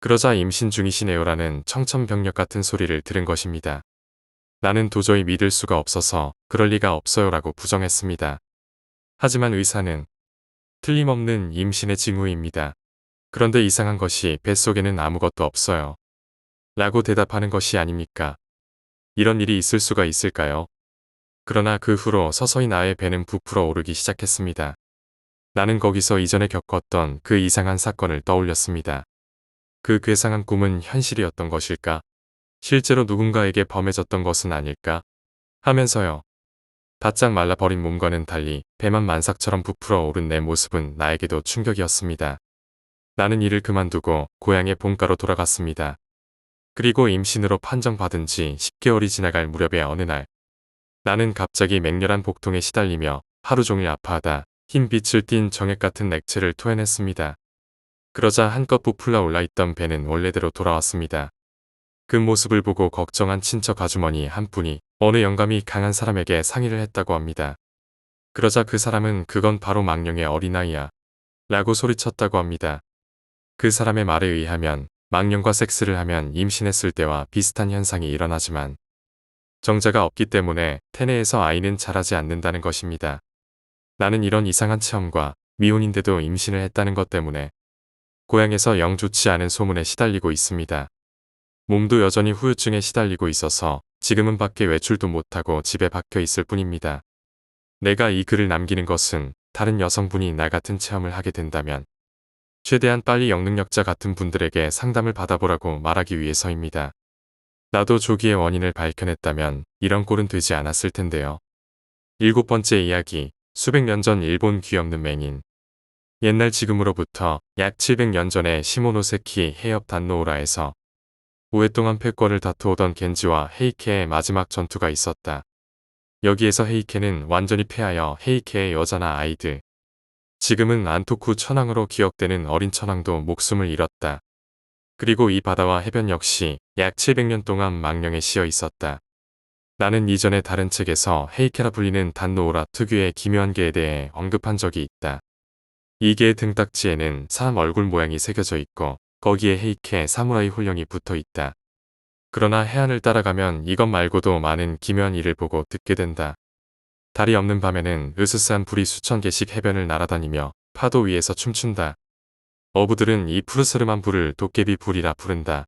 그러자 임신 중이시네요라는 청천벽력 같은 소리를 들은 것입니다. 나는 도저히 믿을 수가 없어서 그럴 리가 없어요라고 부정했습니다. 하지만 의사는 틀림없는 임신의 징후입니다. 그런데 이상한 것이 뱃속에는 아무것도 없어요. 라고 대답하는 것이 아닙니까? 이런 일이 있을 수가 있을까요? 그러나 그 후로 서서히 나의 배는 부풀어 오르기 시작했습니다. 나는 거기서 이전에 겪었던 그 이상한 사건을 떠올렸습니다. 그 괴상한 꿈은 현실이었던 것일까? 실제로 누군가에게 범해졌던 것은 아닐까? 하면서요. 바짝 말라버린 몸과는 달리 배만 만삭처럼 부풀어 오른 내 모습은 나에게도 충격이었습니다. 나는 일을 그만두고 고향의 본가로 돌아갔습니다. 그리고 임신으로 판정받은 지 10개월이 지나갈 무렵의 어느 날 나는 갑자기 맹렬한 복통에 시달리며 하루 종일 아파하다 흰 빛을 띤 정액 같은 액체를 토해냈습니다. 그러자 한껏 부풀어 올라있던 배는 원래대로 돌아왔습니다. 그 모습을 보고 걱정한 친척 아주머니 한 분이 어느 영감이 강한 사람에게 상의를 했다고 합니다. 그러자 그 사람은 그건 바로 망령의 어린아이야 라고 소리쳤다고 합니다. 그 사람의 말에 의하면 망령과 섹스를 하면 임신했을 때와 비슷한 현상이 일어나지만 정자가 없기 때문에 태내에서 아이는 자라지 않는다는 것입니다. 나는 이런 이상한 체험과 미혼인데도 임신을 했다는 것 때문에 고향에서 영 좋지 않은 소문에 시달리고 있습니다. 몸도 여전히 후유증에 시달리고 있어서 지금은 밖에 외출도 못하고 집에 박혀 있을 뿐입니다. 내가 이 글을 남기는 것은 다른 여성분이 나 같은 체험을 하게 된다면 최대한 빨리 영능력자 같은 분들에게 상담을 받아보라고 말하기 위해서입니다. 나도 조기에 원인을 밝혀냈다면 이런 꼴은 되지 않았을 텐데요. 7번째 이야기, 수백 년 전 일본 귀없는 맹인. 옛날 지금으로부터 약 700년 전에 시모노세키 해협 단노우라에서 오랫동안 패권을 다투오던 겐지와 헤이케의 마지막 전투가 있었다. 여기에서 헤이케는 완전히 패하여 헤이케의 여자나 아이들, 지금은 안토쿠 천황으로 기억되는 어린 천황도 목숨을 잃었다. 그리고 이 바다와 해변 역시 약 700년 동안 망령에 씌어 있었다. 나는 이전에 다른 책에서 헤이케라 불리는 단노우라 특유의 기묘한 개에 대해 언급한 적이 있다. 이 개의 등딱지에는 사람 얼굴 모양이 새겨져 있고 거기에 헤이케 사무라이 훈령이 붙어 있다. 그러나 해안을 따라가면 이것 말고도 많은 기묘한 일을 보고 듣게 된다. 달이 없는 밤에는 으스스한 불이 수천 개씩 해변을 날아다니며 파도 위에서 춤춘다. 어부들은 이 푸르스름한 불을 도깨비 불이라 부른다.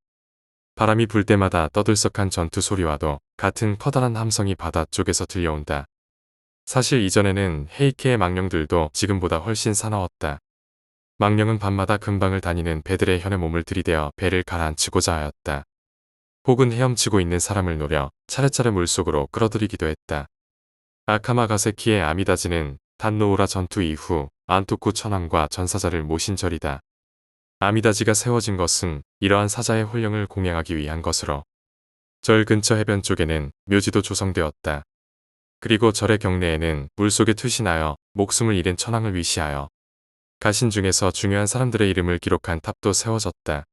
바람이 불 때마다 떠들썩한 전투 소리와도 같은 커다란 함성이 바다 쪽에서 들려온다. 사실 이전에는 헤이케의 망령들도 지금보다 훨씬 사나웠다. 망령은 밤마다 근방을 다니는 배들의 현에 몸을 들이대어 배를 가라앉히고자 하였다. 혹은 헤엄치고 있는 사람을 노려 차례차례 물속으로 끌어들이기도 했다. 아카마가세키의 아미다지는 단노우라 전투 이후 안토쿠 천황과 전사자를 모신 절이다. 아미다지가 세워진 것은 이러한 사자의 혼령을 공양하기 위한 것으로 절 근처 해변 쪽에는 묘지도 조성되었다. 그리고 절의 경내에는 물속에 투신하여 목숨을 잃은 천황을 위시하여 가신 중에서 중요한 사람들의 이름을 기록한 탑도 세워졌다.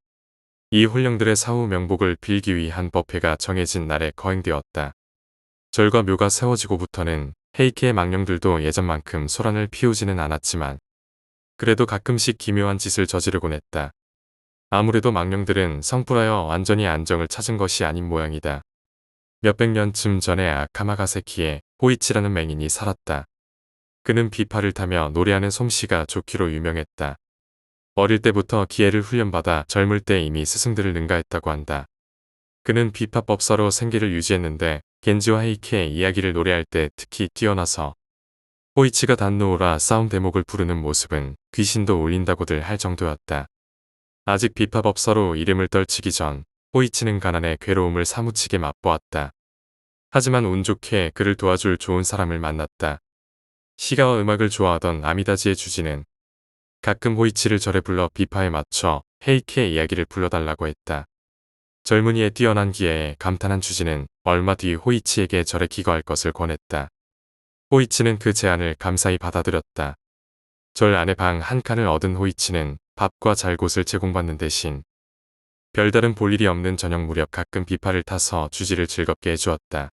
이 혼령들의 사후 명복을 빌기 위한 법회가 정해진 날에 거행되었다. 절과 묘가 세워지고부터는 헤이케의 망령들도 예전만큼 소란을 피우지는 않았지만 그래도 가끔씩 기묘한 짓을 저지르곤 했다. 아무래도 망령들은 성불하여 완전히 안정을 찾은 것이 아닌 모양이다. 몇백 년쯤 전에 아카마가세키에 호이치라는 맹인이 살았다. 그는 비파를 타며 노래하는 솜씨가 좋기로 유명했다. 어릴 때부터 기회를 훈련받아 젊을 때 이미 스승들을 능가했다고 한다. 그는 비파법사로 생계를 유지했는데 겐지와 헤이케의 이야기를 노래할 때 특히 뛰어나서 호이치가 단노우라 싸움 대목을 부르는 모습은 귀신도 울린다고들 할 정도였다. 아직 비파법사로 이름을 떨치기 전 호이치는 가난에 괴로움을 사무치게 맛보았다. 하지만 운 좋게 그를 도와줄 좋은 사람을 만났다. 시가와 음악을 좋아하던 아미다지의 주지는 가끔 호이치를 절에 불러 비파에 맞춰 헤이케의 이야기를 불러달라고 했다. 젊은이의 뛰어난 기회에 감탄한 주지는 얼마 뒤 호이치에게 절에 기거할 것을 권했다. 호이치는 그 제안을 감사히 받아들였다. 절 안에 방 한 칸을 얻은 호이치는 밥과 잘 곳을 제공받는 대신 별다른 볼 일이 없는 저녁 무렵 가끔 비파를 타서 주지를 즐겁게 해주었다.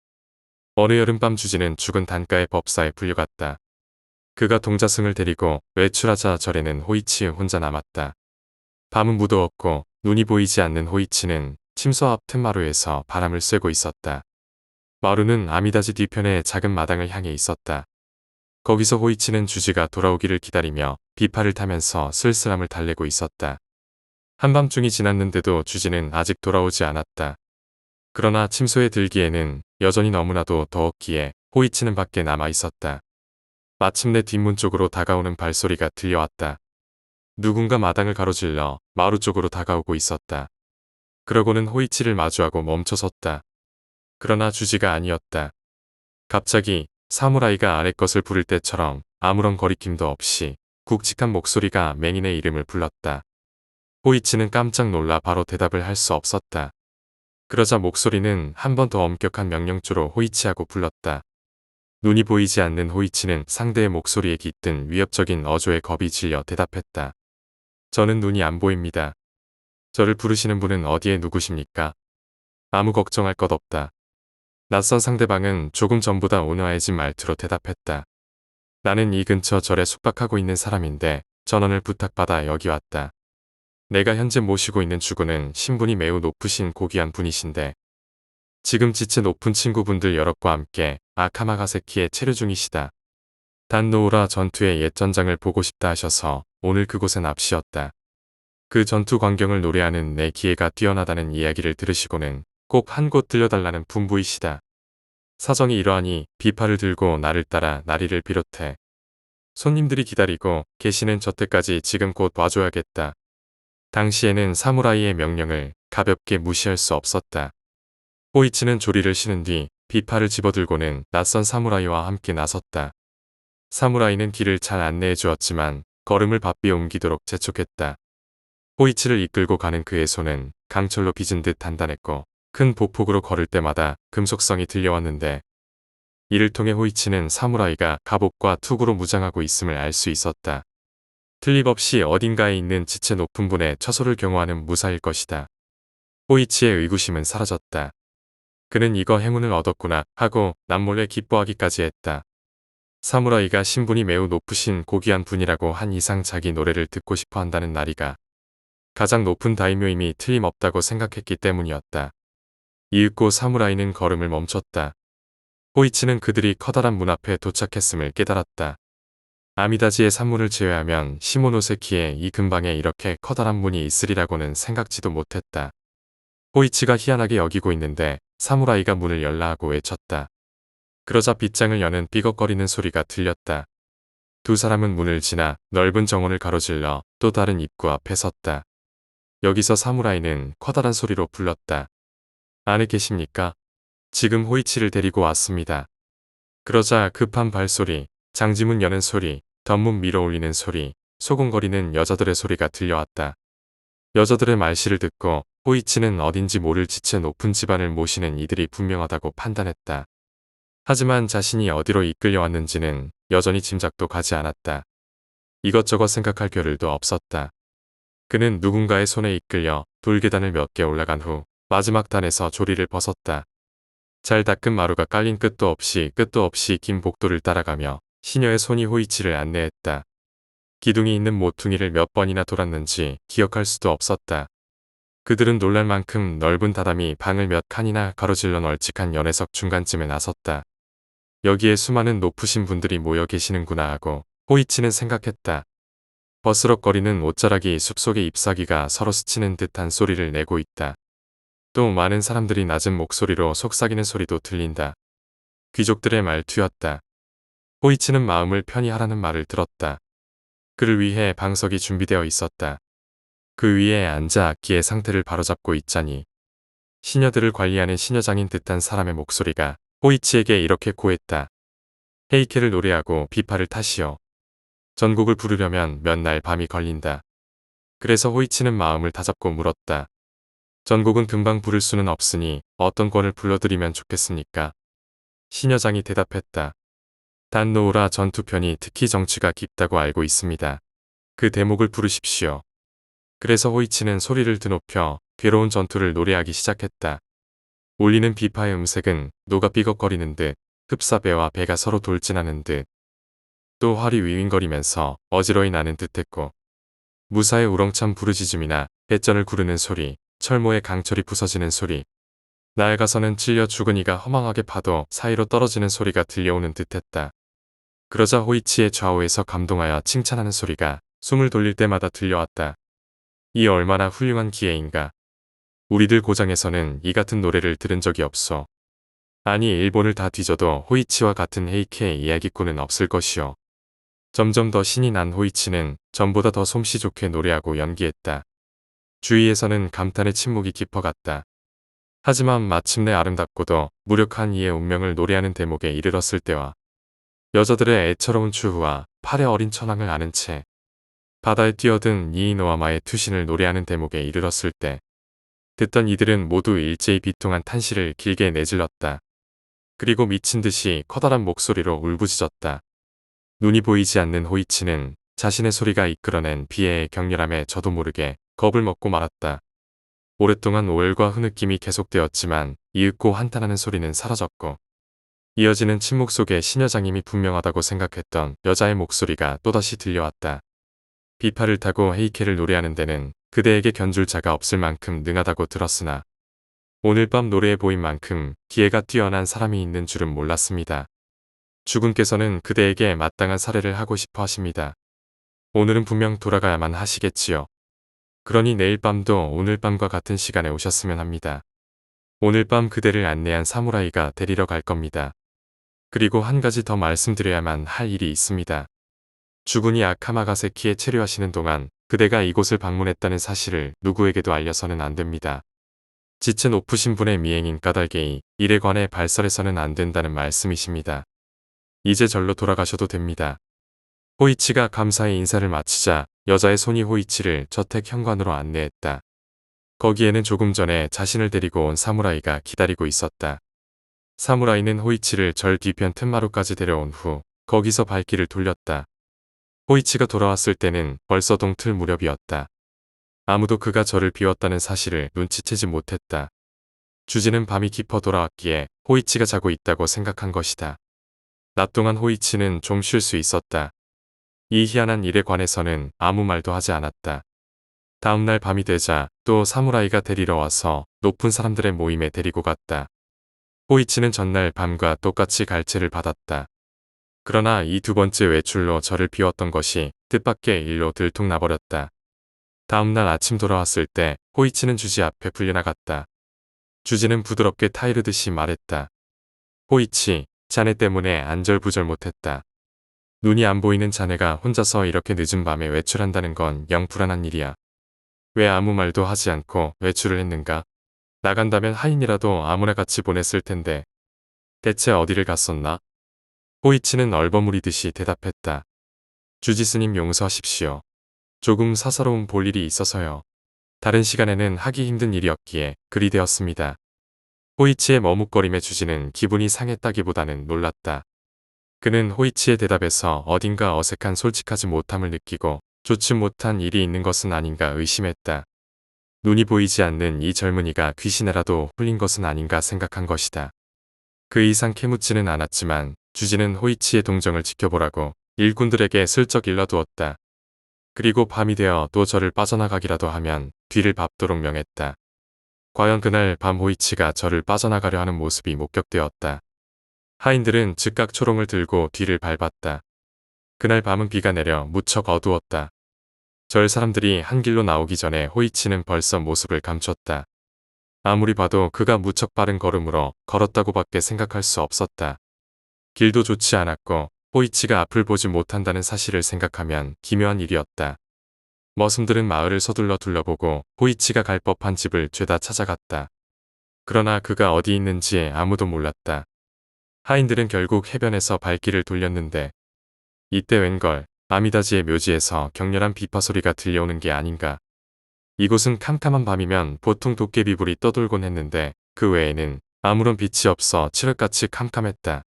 어느 여름밤 주지는 죽은 단가의 법사에 불려갔다. 그가 동자승을 데리고 외출하자 절에는 호이치 혼자 남았다. 밤은 무더웠고 눈이 보이지 않는 호이치는 침소 앞 틈마루에서 바람을 쐬고 있었다. 마루는 아미다지 뒤편의 작은 마당을 향해 있었다. 거기서 호이치는 주지가 돌아오기를 기다리며 비파를 타면서 쓸쓸함을 달래고 있었다. 한밤중이 지났는데도 주지는 아직 돌아오지 않았다. 그러나 침소에 들기에는 여전히 너무나도 더웠기에 호이치는 밖에 남아 있었다. 마침내 뒷문 쪽으로 다가오는 발소리가 들려왔다. 누군가 마당을 가로질러 마루 쪽으로 다가오고 있었다. 그러고는 호이치를 마주하고 멈춰섰다. 그러나 주지가 아니었다. 갑자기 사무라이가 아래 것을 부를 때처럼 아무런 거리낌도 없이 굵직한 목소리가 맹인의 이름을 불렀다. 호이치는 깜짝 놀라 바로 대답을 할 수 없었다. 그러자 목소리는 한 번 더 엄격한 명령조로 호이치하고 불렀다. 눈이 보이지 않는 호이치는 상대의 목소리에 깃든 위협적인 어조에 겁이 질려 대답했다. 저는 눈이 안 보입니다. 저를 부르시는 분은 어디에 누구십니까? 아무 걱정할 것 없다. 낯선 상대방은 조금 전보다 온화해진 말투로 대답했다. 나는 이 근처 절에 숙박하고 있는 사람인데 전원을 부탁받아 여기 왔다. 내가 현재 모시고 있는 주군은 신분이 매우 높으신 고귀한 분이신데 지금 지체 높은 친구분들 여럿과 함께 아카마가세키에 체류 중이시다. 단노우라 전투의 옛 전장을 보고 싶다 하셔서 오늘 그곳에 납시었다. 그 전투 광경을 노래하는 내 기회가 뛰어나다는 이야기를 들으시고는 꼭 한 곳 들려달라는 분부이시다. 사정이 이러하니 비파를 들고 나를 따라 나리를 비롯해 손님들이 기다리고 계시는 저때까지 지금 곧 와줘야겠다. 당시에는 사무라이의 명령을 가볍게 무시할 수 없었다. 호이치는 조리를 쉬는 뒤 비파를 집어들고는 낯선 사무라이와 함께 나섰다. 사무라이는 길을 잘 안내해 주었지만 걸음을 바삐 옮기도록 재촉했다. 호이치를 이끌고 가는 그의 손은 강철로 빚은 듯 단단했고 큰 보폭으로 걸을 때마다 금속성이 들려왔는데 이를 통해 호이치는 사무라이가 갑옷과 투구로 무장하고 있음을 알 수 있었다. 틀림없이 어딘가에 있는 지체 높은 분의 처소를 경호하는 무사일 것이다. 호이치의 의구심은 사라졌다. 그는 이거 행운을 얻었구나 하고 남몰래 기뻐하기까지 했다. 사무라이가 신분이 매우 높으신 고귀한 분이라고 한 이상 자기 노래를 듣고 싶어 한다는 나리가 가장 높은 다이묘임이 틀림없다고 생각했기 때문이었다. 이윽고 사무라이는 걸음을 멈췄다. 호이치는 그들이 커다란 문 앞에 도착했음을 깨달았다. 아미다지의 산문을 제외하면 시모노세키에 이 근방에 이렇게 커다란 문이 있으리라고는 생각지도 못했다. 호이치가 희한하게 여기고 있는데 사무라이가 문을 열라 하고 외쳤다. 그러자 빗장을 여는 삐걱거리는 소리가 들렸다. 두 사람은 문을 지나 넓은 정원을 가로질러 또 다른 입구 앞에 섰다. 여기서 사무라이는 커다란 소리로 불렀다. 안에 계십니까? 지금 호이치를 데리고 왔습니다. 그러자 급한 발소리, 장지문 여는 소리, 덧문 밀어 올리는 소리, 소곤거리는 여자들의 소리가 들려왔다. 여자들의 말씨를 듣고 호이치는 어딘지 모를 지체 높은 집안을 모시는 이들이 분명하다고 판단했다. 하지만 자신이 어디로 이끌려왔는지는 여전히 짐작도 가지 않았다. 이것저것 생각할 겨를도 없었다. 그는 누군가의 손에 이끌려 돌계단을 몇 개 올라간 후 마지막 단에서 조리를 벗었다. 잘 닦은 마루가 깔린 끝도 없이 긴 복도를 따라가며 시녀의 손이 호이치를 안내했다. 기둥이 있는 모퉁이를 몇 번이나 돌았는지 기억할 수도 없었다. 그들은 놀랄 만큼 넓은 다다미 방을 몇 칸이나 가로질러 널찍한 연회석 중간쯤에 나섰다. 여기에 수많은 높으신 분들이 모여 계시는구나 하고 호이치는 생각했다. 버스럭거리는 옷자락이 숲속의 잎사귀가 서로 스치는 듯한 소리를 내고 있다. 또 많은 사람들이 낮은 목소리로 속삭이는 소리도 들린다. 귀족들의 말투였다. 호이치는 마음을 편히 하라는 말을 들었다. 그를 위해 방석이 준비되어 있었다. 그 위에 앉아 악기의 상태를 바로잡고 있자니 시녀들을 관리하는 시녀장인 듯한 사람의 목소리가 호이치에게 이렇게 고했다. 헤이케를 노래하고 비파를 타시오. 전곡을 부르려면 몇 날 밤이 걸린다. 그래서 호이치는 마음을 다잡고 물었다. 전곡은 금방 부를 수는 없으니 어떤 권을 불러드리면 좋겠습니까? 시녀장이 대답했다. 단노우라 전투편이 특히 정취가 깊다고 알고 있습니다. 그 대목을 부르십시오. 그래서 호이치는 소리를 드높여 괴로운 전투를 노래하기 시작했다. 울리는 비파의 음색은 노가 삐걱거리는 듯 흡사배와 배가 서로 돌진하는 듯 또 활이 위윙거리면서 어지러이 나는 듯했고 무사의 우렁찬 부르짖음이나 배전을 구르는 소리, 철모의 강철이 부서지는 소리, 나아가서는 찔려 죽은 이가 허망하게 파도 사이로 떨어지는 소리가 들려오는 듯했다. 그러자 호이치의 좌우에서 감동하여 칭찬하는 소리가 숨을 돌릴 때마다 들려왔다. 이 얼마나 훌륭한 기회인가. 우리들 고장에서는 이 같은 노래를 들은 적이 없어. 아니 일본을 다 뒤져도 호이치와 같은 헤이케의 이야기꾼은 없을 것이오. 점점 더 신이 난 호이치는 전보다 더 솜씨 좋게 노래하고 연기했다. 주위에서는 감탄의 침묵이 깊어갔다. 하지만 마침내 아름답고도 무력한 이의 운명을 노래하는 대목에 이르렀을 때와 여자들의 애처로운 추후와 팔의 어린 천황을 아는 채 바다에 뛰어든 이이노아마의 투신을 노래하는 대목에 이르렀을 때 듣던 이들은 모두 일제히 비통한 탄시를 길게 내질렀다. 그리고 미친 듯이 커다란 목소리로 울부짖었다. 눈이 보이지 않는 호이치는 자신의 소리가 이끌어낸 비애의 격렬함에 저도 모르게 겁을 먹고 말았다. 오랫동안 오열과 흐느낌이 계속되었지만 이윽고 한탄하는 소리는 사라졌고 이어지는 침묵 속에 시녀장님이 분명하다고 생각했던 여자의 목소리가 또다시 들려왔다. 비파를 타고 헤이케를 노래하는 데는 그대에게 견줄 자가 없을 만큼 능하다고 들었으나 오늘 밤 노래에 보인 만큼 기회가 뛰어난 사람이 있는 줄은 몰랐습니다. 주군께서는 그대에게 마땅한 사례를 하고 싶어 하십니다. 오늘은 분명 돌아가야만 하시겠지요. 그러니 내일 밤도 오늘 밤과 같은 시간에 오셨으면 합니다. 오늘 밤 그대를 안내한 사무라이가 데리러 갈 겁니다. 그리고 한 가지 더 말씀드려야만 할 일이 있습니다. 주군이 아카마가세키에 체류하시는 동안 그대가 이곳을 방문했다는 사실을 누구에게도 알려서는 안 됩니다. 지체 높으신 분의 미행인 까닭에 일에 관해 발설해서는 안 된다는 말씀이십니다. 이제 절로 돌아가셔도 됩니다. 호이치가 감사의 인사를 마치자 여자의 손이 호이치를 저택 현관으로 안내했다. 거기에는 조금 전에 자신을 데리고 온 사무라이가 기다리고 있었다. 사무라이는 호이치를 절 뒤편 틈마루까지 데려온 후 거기서 발길을 돌렸다. 호이치가 돌아왔을 때는 벌써 동틀 무렵이었다. 아무도 그가 절을 비웠다는 사실을 눈치채지 못했다. 주지는 밤이 깊어 돌아왔기에 호이치가 자고 있다고 생각한 것이다. 낮 동안 호이치는 좀 쉴 수 있었다. 이 희한한 일에 관해서는 아무 말도 하지 않았다. 다음날 밤이 되자 또 사무라이가 데리러 와서 높은 사람들의 모임에 데리고 갔다. 호이치는 전날 밤과 똑같이 갈채를 받았다. 그러나 이 두 번째 외출로 절을 비웠던 것이 뜻밖의 일로 들통나버렸다. 다음날 아침 돌아왔을 때 호이치는 주지 앞에 풀려나갔다. 주지는 부드럽게 타이르듯이 말했다. 호이치, 자네 때문에 안절부절 못했다. 눈이 안 보이는 자네가 혼자서 이렇게 늦은 밤에 외출한다는 건 영 불안한 일이야. 왜 아무 말도 하지 않고 외출을 했는가? 나간다면 하인이라도 아무나 같이 보냈을 텐데. 대체 어디를 갔었나? 호이치는 얼버무리듯이 대답했다. 주지스님 용서하십시오. 조금 사사로운 볼일이 있어서요. 다른 시간에는 하기 힘든 일이었기에 그리 되었습니다. 호이치의 머뭇거림에 주지는 기분이 상했다기보다는 놀랐다. 그는 호이치의 대답에서 어딘가 어색한 솔직하지 못함을 느끼고 좋지 못한 일이 있는 것은 아닌가 의심했다. 눈이 보이지 않는 이 젊은이가 귀신에라도 홀린 것은 아닌가 생각한 것이다. 그 이상 캐묻지는 않았지만 주지는 호이치의 동정을 지켜보라고 일꾼들에게 슬쩍 일러두었다. 그리고 밤이 되어 또 절을 빠져나가기라도 하면 뒤를 밟도록 명했다. 과연 그날 밤 호이치가 절을 빠져나가려 하는 모습이 목격되었다. 하인들은 즉각 초롱을 들고 뒤를 밟았다. 그날 밤은 비가 내려 무척 어두웠다. 절 사람들이 한 길로 나오기 전에 호이치는 벌써 모습을 감췄다. 아무리 봐도 그가 무척 빠른 걸음으로 걸었다고밖에 생각할 수 없었다. 길도 좋지 않았고 호이치가 앞을 보지 못한다는 사실을 생각하면 기묘한 일이었다. 머슴들은 마을을 서둘러 둘러보고 호이치가 갈 법한 집을 죄다 찾아갔다. 그러나 그가 어디 있는지 아무도 몰랐다. 하인들은 결국 해변에서 발길을 돌렸는데 이때 웬걸 아미다지의 묘지에서 격렬한 비파 소리가 들려오는 게 아닌가. 이곳은 캄캄한 밤이면 보통 도깨비불이 떠돌곤 했는데 그 외에는 아무런 빛이 없어 칠흑같이 캄캄했다.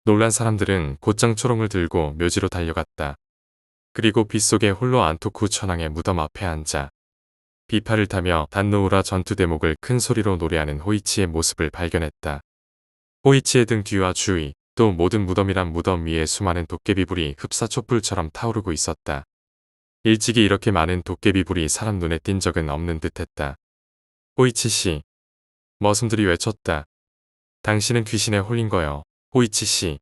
놀란 사람들은 곧장 초롱을 들고 묘지로 달려갔다. 그리고 빗속에 홀로 안토쿠 천왕의 무덤 앞에 앉아 비파를 타며 단노우라 전투 대목을 큰 소리로 노래하는 호이치의 모습을 발견했다. 호이치의 등 뒤와 주위 또 모든 무덤이란 무덤 위에 수많은 도깨비불이 흡사 촛불처럼 타오르고 있었다. 일찍이 이렇게 많은 도깨비불이 사람 눈에 띈 적은 없는 듯했다. 호이치 씨. 머슴들이 외쳤다. 당신은 귀신에 홀린 거요. 호이치 씨.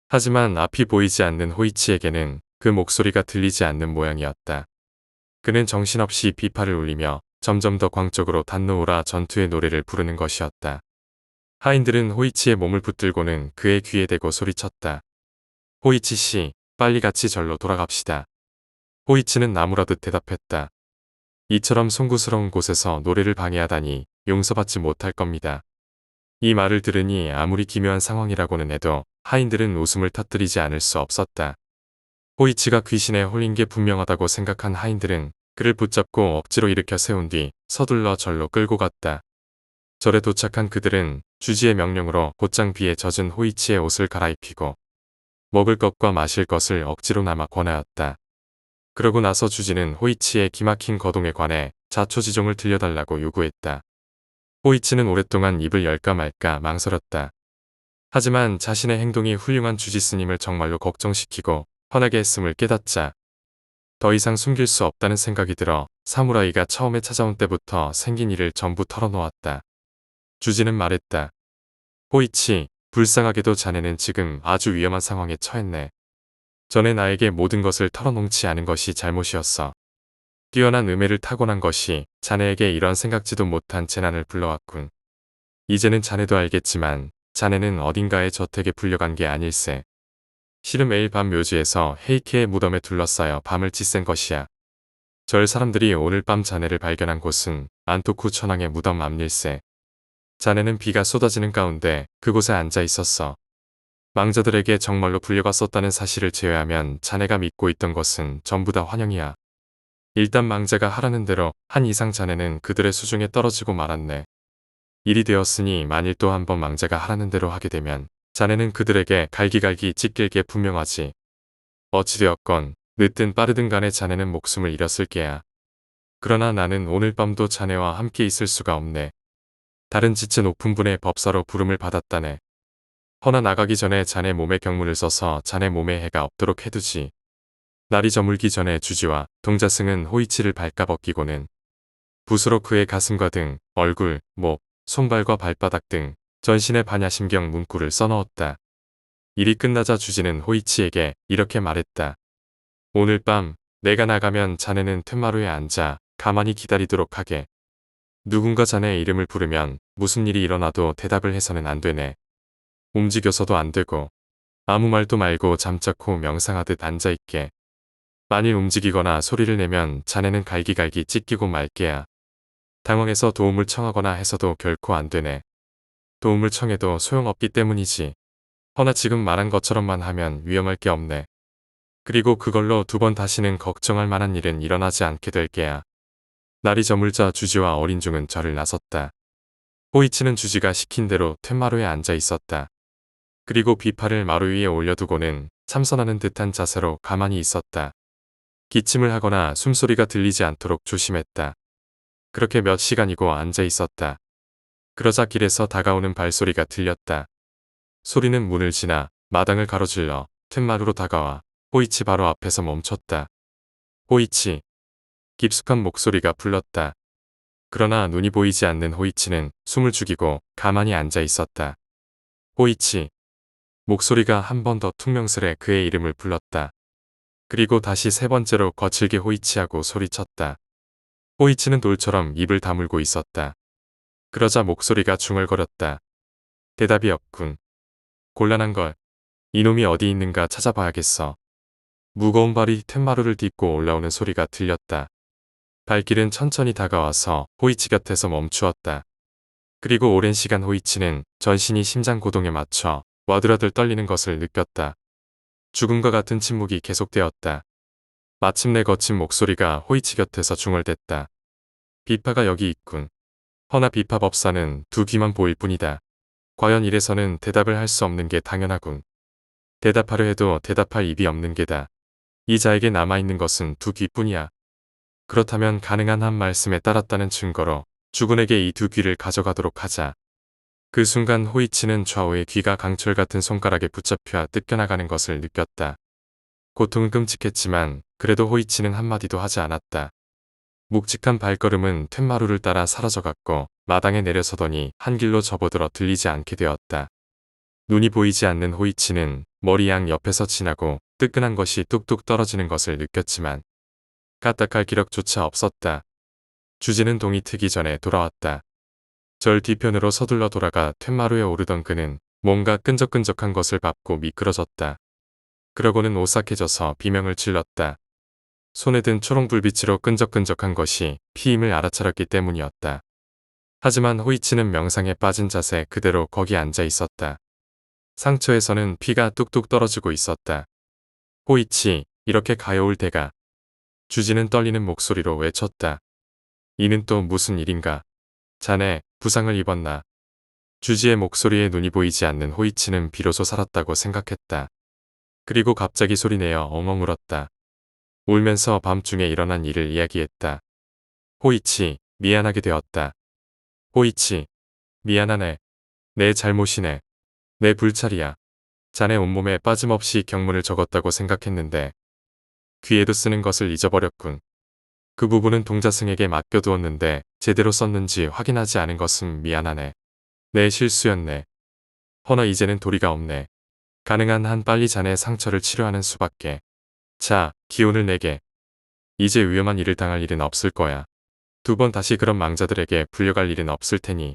하지만 앞이 보이지 않는 호이치에게는 그 목소리가 들리지 않는 모양이었다. 그는 정신없이 비파를 울리며 점점 더 광적으로 단노우라 전투의 노래를 부르는 것이었다. 하인들은 호이치의 몸을 붙들고는 그의 귀에 대고 소리쳤다. 호이치 씨, 빨리 같이 절로 돌아갑시다. 호이치는 나무라듯 대답했다. 이처럼 송구스러운 곳에서 노래를 방해하다니 용서받지 못할 겁니다. 이 말을 들으니 아무리 기묘한 상황이라고는 해도 하인들은 웃음을 터뜨리지 않을 수 없었다. 호이치가 귀신에 홀린 게 분명하다고 생각한 하인들은 그를 붙잡고 억지로 일으켜 세운 뒤 서둘러 절로 끌고 갔다. 절에 도착한 그들은 주지의 명령으로 곧장 비에 젖은 호이치의 옷을 갈아입히고 먹을 것과 마실 것을 억지로나마 권하였다. 그러고 나서 주지는 호이치의 기막힌 거동에 관해 자초지종을 들려달라고 요구했다. 호이치는 오랫동안 입을 열까 말까 망설였다. 하지만 자신의 행동이 훌륭한 주지스님을 정말로 걱정시키고 화나게 했음을 깨닫자 더 이상 숨길 수 없다는 생각이 들어 사무라이가 처음에 찾아온 때부터 생긴 일을 전부 털어놓았다. 주지는 말했다. 호이치, 불쌍하게도 자네는 지금 아주 위험한 상황에 처했네. 전에 나에게 모든 것을 털어놓지 않은 것이 잘못이었어. 뛰어난 의매를 타고난 것이 자네에게 이런 생각지도 못한 재난을 불러왔군. 이제는 자네도 알겠지만 자네는 어딘가에 저택에 불려간 게 아닐세. 실은 매일 밤 묘지에서 헤이케의 무덤에 둘러싸여 밤을 지샌 것이야. 절 사람들이 오늘 밤 자네를 발견한 곳은 안토쿠 천황의 무덤 앞일세. 자네는 비가 쏟아지는 가운데 그곳에 앉아 있었어. 망자들에게 정말로 불려갔었다는 사실을 제외하면 자네가 믿고 있던 것은 전부 다 환영이야. 일단 망자가 하라는 대로 한 이상 자네는 그들의 수중에 떨어지고 말았네. 일이 되었으니 만일 또 한 번 망자가 하라는 대로 하게 되면 자네는 그들에게 갈기갈기 찢길 게 분명하지. 어찌되었건 늦든 빠르든 간에 자네는 목숨을 잃었을 게야. 그러나 나는 오늘 밤도 자네와 함께 있을 수가 없네. 다른 지체 높은 분의 법사로 부름을 받았다네. 허나 나가기 전에 자네 몸에 경문을 써서 자네 몸에 해가 없도록 해두지. 날이 저물기 전에 주지와 동자승은 호이치를 발가벗기고는 붓으로 그의 가슴과 등, 얼굴, 목, 손발과 발바닥 등 전신의 반야심경 문구를 써넣었다. 일이 끝나자 주지는 호이치에게 이렇게 말했다. 오늘 밤 내가 나가면 자네는 툇마루에 앉아 가만히 기다리도록 하게. 누군가 자네의 이름을 부르면 무슨 일이 일어나도 대답을 해서는 안 되네. 움직여서도 안 되고 아무 말도 말고 잠자코 명상하듯 앉아있게. 만일 움직이거나 소리를 내면 자네는 갈기갈기 찢기고 말게야. 당황해서 도움을 청하거나 해서도 결코 안 되네. 도움을 청해도 소용없기 때문이지. 허나 지금 말한 것처럼만 하면 위험할 게 없네. 그리고 그걸로 두 번 다시는 걱정할 만한 일은 일어나지 않게 될 게야. 날이 저물자 주지와 어린중은 절을 나섰다. 호이치는 주지가 시킨 대로 툇마루에 앉아 있었다. 그리고 비파를 마루 위에 올려두고는 참선하는 듯한 자세로 가만히 있었다. 기침을 하거나 숨소리가 들리지 않도록 조심했다. 그렇게 몇 시간이고 앉아 있었다. 그러자 길에서 다가오는 발소리가 들렸다. 소리는 문을 지나 마당을 가로질러 툇마루로 다가와 호이치 바로 앞에서 멈췄다. 호이치. 깊숙한 목소리가 불렀다. 그러나 눈이 보이지 않는 호이치는 숨을 죽이고 가만히 앉아 있었다. 호이치. 목소리가 한 번 더 퉁명스레 그의 이름을 불렀다. 그리고 다시 세 번째로 거칠게 호이치하고 소리쳤다. 호이치는 돌처럼 입을 다물고 있었다. 그러자 목소리가 중얼거렸다. 대답이 없군. 곤란한 걸. 이놈이 어디 있는가 찾아봐야겠어. 무거운 발이 툇마루를 딛고 올라오는 소리가 들렸다. 발길은 천천히 다가와서 호이치 곁에서 멈추었다. 그리고 오랜 시간 호이치는 전신이 심장 고동에 맞춰 와드라들 떨리는 것을 느꼈다. 죽음과 같은 침묵이 계속되었다. 마침내 거친 목소리가 호이치 곁에서 중얼댔다. 비파가 여기 있군. 허나 비파 법사는 두 귀만 보일 뿐이다. 과연 이래서는 대답을 할 수 없는 게 당연하군. 대답하려 해도 대답할 입이 없는 게다. 이 자에게 남아있는 것은 두 귀뿐이야. 그렇다면 가능한 한 말씀에 따랐다는 증거로 주군에게 이 두 귀를 가져가도록 하자. 그 순간 호이치는 좌우의 귀가 강철 같은 손가락에 붙잡혀 뜯겨나가는 것을 느꼈다. 고통은 끔찍했지만 그래도 호이치는 한마디도 하지 않았다. 묵직한 발걸음은 툇마루를 따라 사라져갔고 마당에 내려서더니 한 길로 접어들어 들리지 않게 되었다. 눈이 보이지 않는 호이치는 머리 양 옆에서 지나고 뜨끈한 것이 뚝뚝 떨어지는 것을 느꼈지만 까딱할 기력조차 없었다. 주지는 동이 트기 전에 돌아왔다. 절 뒤편으로 서둘러 돌아가 툇마루에 오르던 그는 뭔가 끈적끈적한 것을 밟고 미끄러졌다. 그러고는 오싹해져서 비명을 질렀다. 손에 든 초롱불빛으로 끈적끈적한 것이 피임을 알아차렸기 때문이었다. 하지만 호이치는 명상에 빠진 자세 그대로 거기 앉아 있었다. 상처에서는 피가 뚝뚝 떨어지고 있었다. 호이치, 이렇게 가여울 때가. 주지는 떨리는 목소리로 외쳤다. 이는 또 무슨 일인가? 자네, 부상을 입었나? 주지의 목소리에 눈이 보이지 않는 호이치는 비로소 살았다고 생각했다. 그리고 갑자기 소리내어 엉엉 울었다. 울면서 밤중에 일어난 일을 이야기했다. 호이치, 미안하게 되었다. 호이치, 미안하네. 내 잘못이네. 내 불찰이야. 자네 온몸에 빠짐없이 경문을 적었다고 생각했는데 귀에도 쓰는 것을 잊어버렸군. 그 부분은 동자승에게 맡겨두었는데 제대로 썼는지 확인하지 않은 것은 미안하네. 내 실수였네. 허나 이제는 도리가 없네. 가능한 한 빨리 자네 상처를 치료하는 수밖에. 자, 기운을 내게. 이제 위험한 일을 당할 일은 없을 거야. 2번 다시 그런 망자들에게 불려갈 일은 없을 테니.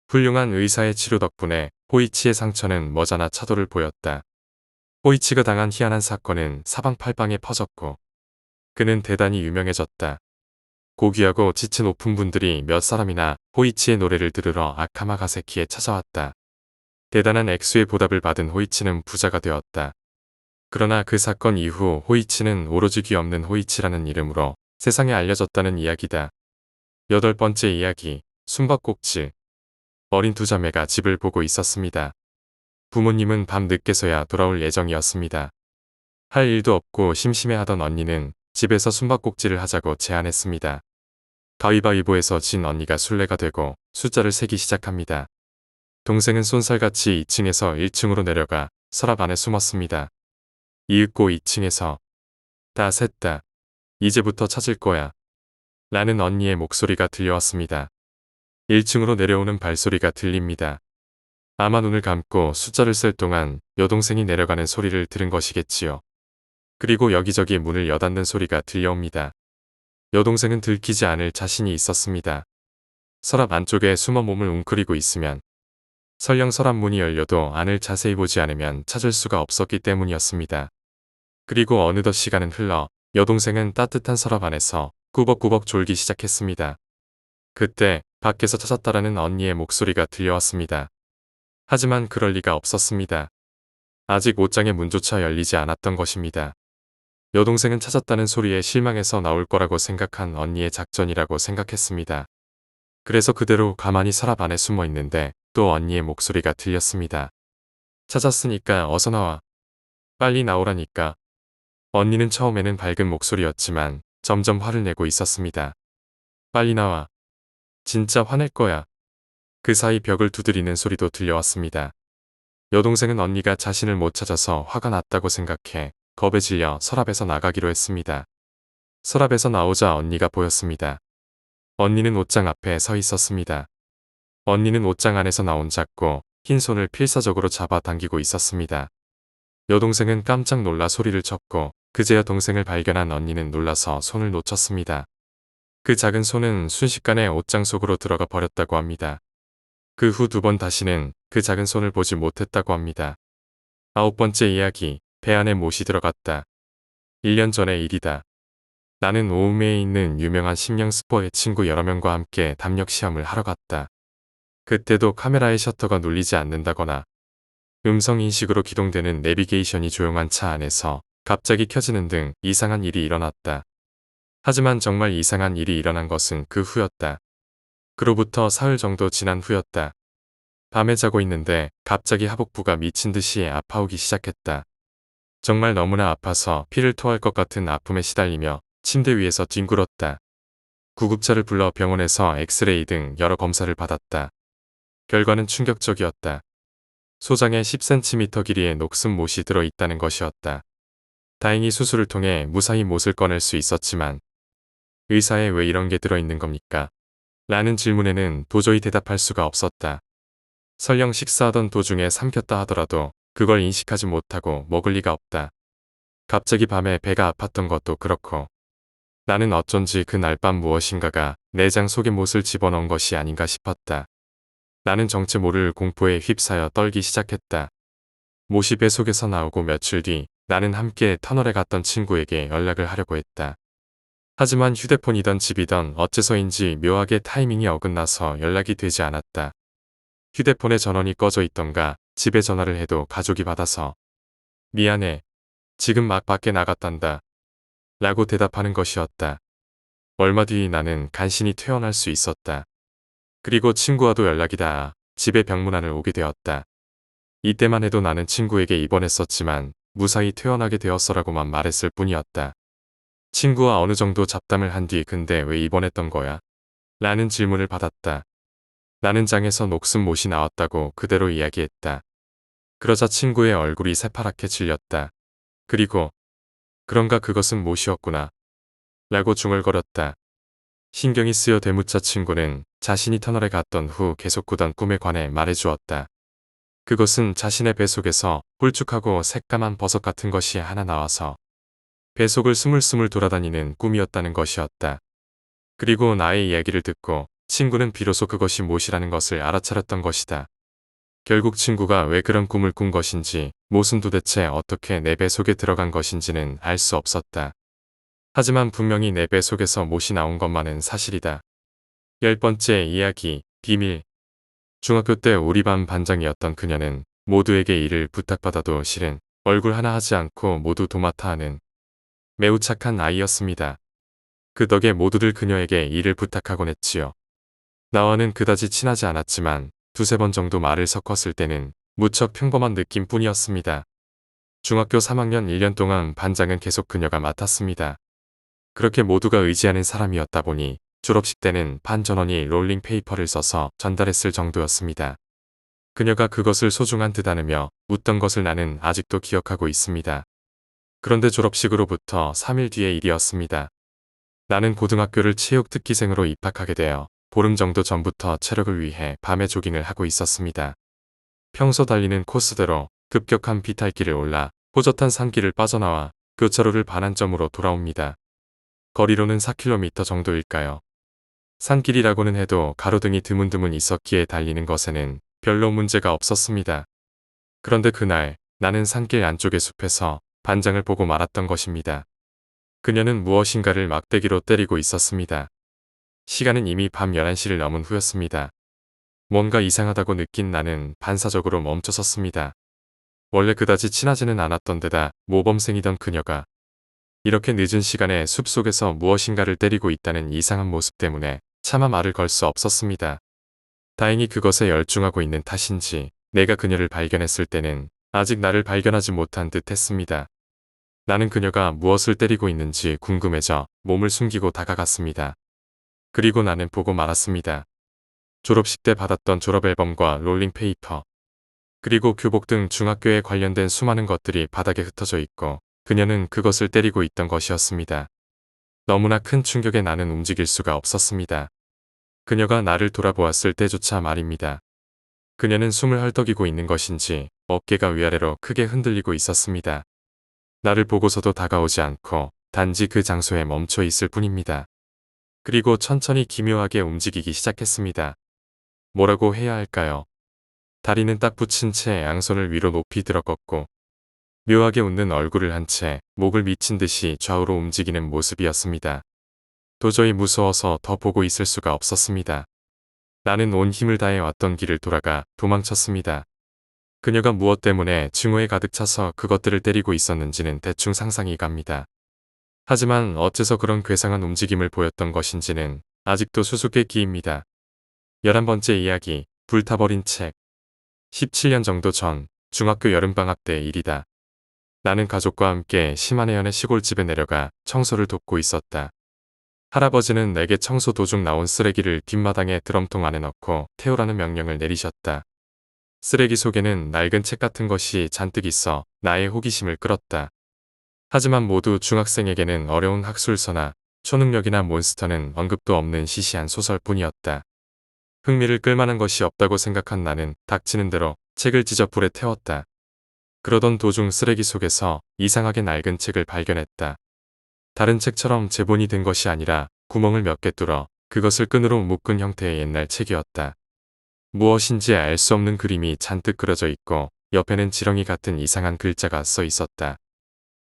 훌륭한 의사의 치료 덕분에 호이치의 상처는 머지않아 차도를 보였다. 호이치가 당한 희한한 사건은 사방팔방에 퍼졌고 그는 대단히 유명해졌다. 고귀하고 지친 오픈분들이 몇 사람이나 호이치의 노래를 들으러 아카마 가세키에 찾아왔다. 대단한 액수의 보답을 받은 호이치는 부자가 되었다. 그러나 그 사건 이후 호이치는 오로지 귀 없는 호이치라는 이름으로 세상에 알려졌다는 이야기다. 8번째 이야기, 숨바꼭질. 어린 2자매가 집을 보고 있었습니다. 부모님은 밤 늦게서야 돌아올 예정이었습니다. 할 일도 없고 심심해하던 언니는 집에서 숨바꼭질을 하자고 제안했습니다. 가위바위보에서 진 언니가 술래가 되고 숫자를 세기 시작합니다. 동생은 쏜살같이 2층에서 1층으로 내려가 서랍 안에 숨었습니다. 이윽고 2층에서 다 셌다. 이제부터 찾을 거야. 라는 언니의 목소리가 들려왔습니다. 1층으로 내려오는 발소리가 들립니다. 아마 눈을 감고 숫자를 셀 동안 여동생이 내려가는 소리를 들은 것이겠지요. 그리고 여기저기 문을 여닫는 소리가 들려옵니다. 여동생은 들키지 않을 자신이 있었습니다. 서랍 안쪽에 숨어 몸을 웅크리고 있으면 설령 서랍 문이 열려도 안을 자세히 보지 않으면 찾을 수가 없었기 때문이었습니다. 그리고 어느덧 시간은 흘러 여동생은 따뜻한 서랍 안에서 꾸벅꾸벅 졸기 시작했습니다. 그때 밖에서 찾았다라는 언니의 목소리가 들려왔습니다. 하지만 그럴 리가 없었습니다. 아직 옷장의 문조차 열리지 않았던 것입니다. 여동생은 찾았다는 소리에 실망해서 나올 거라고 생각한 언니의 작전이라고 생각했습니다. 그래서 그대로 가만히 서랍 안에 숨어 있는데 또 언니의 목소리가 들렸습니다. 찾았으니까 어서 나와. 빨리 나오라니까. 언니는 처음에는 밝은 목소리였지만 점점 화를 내고 있었습니다. 빨리 나와. 진짜 화낼 거야. 그 사이 벽을 두드리는 소리도 들려왔습니다. 여동생은 언니가 자신을 못 찾아서 화가 났다고 생각해 겁에 질려 서랍에서 나가기로 했습니다. 서랍에서 나오자 언니가 보였습니다. 언니는 옷장 앞에 서 있었습니다. 언니는 옷장 안에서 나온 작고 흰 손을 필사적으로 잡아당기고 있었습니다. 여동생은 깜짝 놀라 소리를 쳤고 그제야 동생을 발견한 언니는 놀라서 손을 놓쳤습니다. 그 작은 손은 순식간에 옷장 속으로 들어가 버렸다고 합니다. 그 후 2번 다시는 그 작은 손을 보지 못했다고 합니다. 9번째 이야기, 배 안에 못이 들어갔다. 1년 전의 일이다. 나는 오우미에 있는 유명한 심령 스포의 친구 여러 명과 함께 담력 시험을 하러 갔다. 그때도 카메라의 셔터가 눌리지 않는다거나 음성 인식으로 기동되는 내비게이션이 조용한 차 안에서 갑자기 켜지는 등 이상한 일이 일어났다. 하지만 정말 이상한 일이 일어난 것은 그 후였다. 그로부터 사흘 정도 지난 후였다. 밤에 자고 있는데 갑자기 하복부가 미친 듯이 아파오기 시작했다. 정말 너무나 아파서 피를 토할 것 같은 아픔에 시달리며 침대 위에서 뒹굴었다. 구급차를 불러 병원에서 엑스레이 등 여러 검사를 받았다. 결과는 충격적이었다. 소장에 10cm 길이의 녹슨 못이 들어있다는 것이었다. 다행히 수술을 통해 무사히 못을 꺼낼 수 있었지만 의사에 왜 이런 게 들어있는 겁니까? 라는 질문에는 도저히 대답할 수가 없었다. 설령 식사하던 도중에 삼켰다 하더라도 그걸 인식하지 못하고 먹을 리가 없다. 갑자기 밤에 배가 아팠던 것도 그렇고 나는 어쩐지 그날 밤 무엇인가가 내장 속에 못을 집어넣은 것이 아닌가 싶었다. 나는 정체 모를 공포에 휩싸여 떨기 시작했다. 못이 배 속에서 나오고 며칠 뒤 나는 함께 터널에 갔던 친구에게 연락을 하려고 했다. 하지만 휴대폰이던 집이던 어째서인지 묘하게 타이밍이 어긋나서 연락이 되지 않았다. 휴대폰에 전원이 꺼져 있던가 집에 전화를 해도 가족이 받아서 미안해. 지금 막 밖에 나갔단다. 라고 대답하는 것이었다. 얼마 뒤 나는 간신히 퇴원할 수 있었다. 그리고 친구와도 연락이 닿아 집의 병문안을 오게 되었다. 이때만 해도 나는 친구에게 입원했었지만 무사히 퇴원하게 되었어라고만 말했을 뿐이었다. 친구와 어느 정도 잡담을 한 뒤 근데 왜 입원했던 거야? 라는 질문을 받았다. 나는 장에서 녹슨 못이 나왔다고 그대로 이야기했다. 그러자 친구의 얼굴이 새파랗게 질렸다. 그리고 그런가 그것은 못이었구나. 라고 중얼거렸다. 신경이 쓰여 되묻자 친구는 자신이 터널에 갔던 후 계속 꾸던 꿈에 관해 말해주었다. 그것은 자신의 뱃속에서 홀쭉하고 새까만 버섯 같은 것이 하나 나와서 뱃속을 스물스물 돌아다니는 꿈이었다는 것이었다. 그리고 나의 이야기를 듣고 친구는 비로소 그것이 무엇이라는 것을 알아차렸던 것이다. 결국 친구가 왜 그런 꿈을 꾼 것인지, 못은 도대체 어떻게 내 뱃속에 들어간 것인지는 알 수 없었다. 하지만 분명히 내 뱃속에서 못이 나온 것만은 사실이다. 10번째 이야기, 비밀. 중학교 때 우리 반 반장이었던 그녀는 모두에게 일을 부탁받아도 실은 얼굴 하나 하지 않고 모두 도맡아 하는 매우 착한 아이였습니다. 그 덕에 모두들 그녀에게 일을 부탁하곤 했지요. 나와는 그다지 친하지 않았지만 두세 번 정도 말을 섞었을 때는 무척 평범한 느낌뿐이었습니다. 중학교 3학년 1년 동안 반장은 계속 그녀가 맡았습니다. 그렇게 모두가 의지하는 사람이었다 보니 졸업식 때는 반 전원이 롤링페이퍼를 써서 전달했을 정도였습니다. 그녀가 그것을 소중한 듯 하며 웃던 것을 나는 아직도 기억하고 있습니다. 그런데 졸업식으로부터 3일 뒤의 일이었습니다. 나는 고등학교를 체육특기생으로 입학하게 되어 보름 정도 전부터 체력을 위해 밤에 조깅을 하고 있었습니다. 평소 달리는 코스대로 급격한 비탈길을 올라 호젓한 산길을 빠져나와 교차로를 반환점으로 돌아옵니다. 거리로는 4km 정도일까요? 산길이라고는 해도 가로등이 드문드문 있었기에 달리는 것에는 별로 문제가 없었습니다. 그런데 그날 나는 산길 안쪽의 숲에서 반장을 보고 말았던 것입니다. 그녀는 무엇인가를 막대기로 때리고 있었습니다. 시간은 이미 밤 11시를 넘은 후였습니다. 뭔가 이상하다고 느낀 나는 반사적으로 멈춰섰습니다. 원래 그다지 친하지는 않았던 데다 모범생이던 그녀가 이렇게 늦은 시간에 숲속에서 무엇인가를 때리고 있다는 이상한 모습 때문에 차마 말을 걸 수 없었습니다. 다행히 그것에 열중하고 있는 탓인지 내가 그녀를 발견했을 때는 아직 나를 발견하지 못한 듯 했습니다. 나는 그녀가 무엇을 때리고 있는지 궁금해져 몸을 숨기고 다가갔습니다. 그리고 나는 보고 말았습니다. 졸업식 때 받았던 졸업앨범과 롤링페이퍼, 그리고 교복 등 중학교에 관련된 수많은 것들이 바닥에 흩어져 있고 그녀는 그것을 때리고 있던 것이었습니다. 너무나 큰 충격에 나는 움직일 수가 없었습니다. 그녀가 나를 돌아보았을 때조차 말입니다. 그녀는 숨을 헐떡이고 있는 것인지 어깨가 위아래로 크게 흔들리고 있었습니다. 나를 보고서도 다가오지 않고 단지 그 장소에 멈춰 있을 뿐입니다. 그리고 천천히 기묘하게 움직이기 시작했습니다. 뭐라고 해야 할까요? 다리는 딱 붙인 채 양손을 위로 높이 들어 걷고 묘하게 웃는 얼굴을 한 채 목을 미친 듯이 좌우로 움직이는 모습이었습니다. 도저히 무서워서 더 보고 있을 수가 없었습니다. 나는 온 힘을 다해 왔던 길을 돌아가 도망쳤습니다. 그녀가 무엇 때문에 증오에 가득 차서 그것들을 때리고 있었는지는 대충 상상이 갑니다. 하지만 어째서 그런 괴상한 움직임을 보였던 것인지는 아직도 수수께끼입니다. 11번째 이야기, 불타버린 책. 17년 정도 전 중학교 여름방학 때의 일이다. 나는 가족과 함께 심한해연의 시골집에 내려가 청소를 돕고 있었다. 할아버지는 내게 청소 도중 나온 쓰레기를 뒷마당에 드럼통 안에 넣고 태우라는 명령을 내리셨다. 쓰레기 속에는 낡은 책 같은 것이 잔뜩 있어 나의 호기심을 끌었다. 하지만 모두 중학생에게는 어려운 학술서나 초능력이나 몬스터는 언급도 없는 시시한 소설뿐이었다. 흥미를 끌만한 것이 없다고 생각한 나는 닥치는 대로 책을 찢어 불에 태웠다. 그러던 도중 쓰레기 속에서 이상하게 낡은 책을 발견했다. 다른 책처럼 제본이 된 것이 아니라 구멍을 몇 개 뚫어 그것을 끈으로 묶은 형태의 옛날 책이었다. 무엇인지 알 수 없는 그림이 잔뜩 그려져 있고 옆에는 지렁이 같은 이상한 글자가 써 있었다.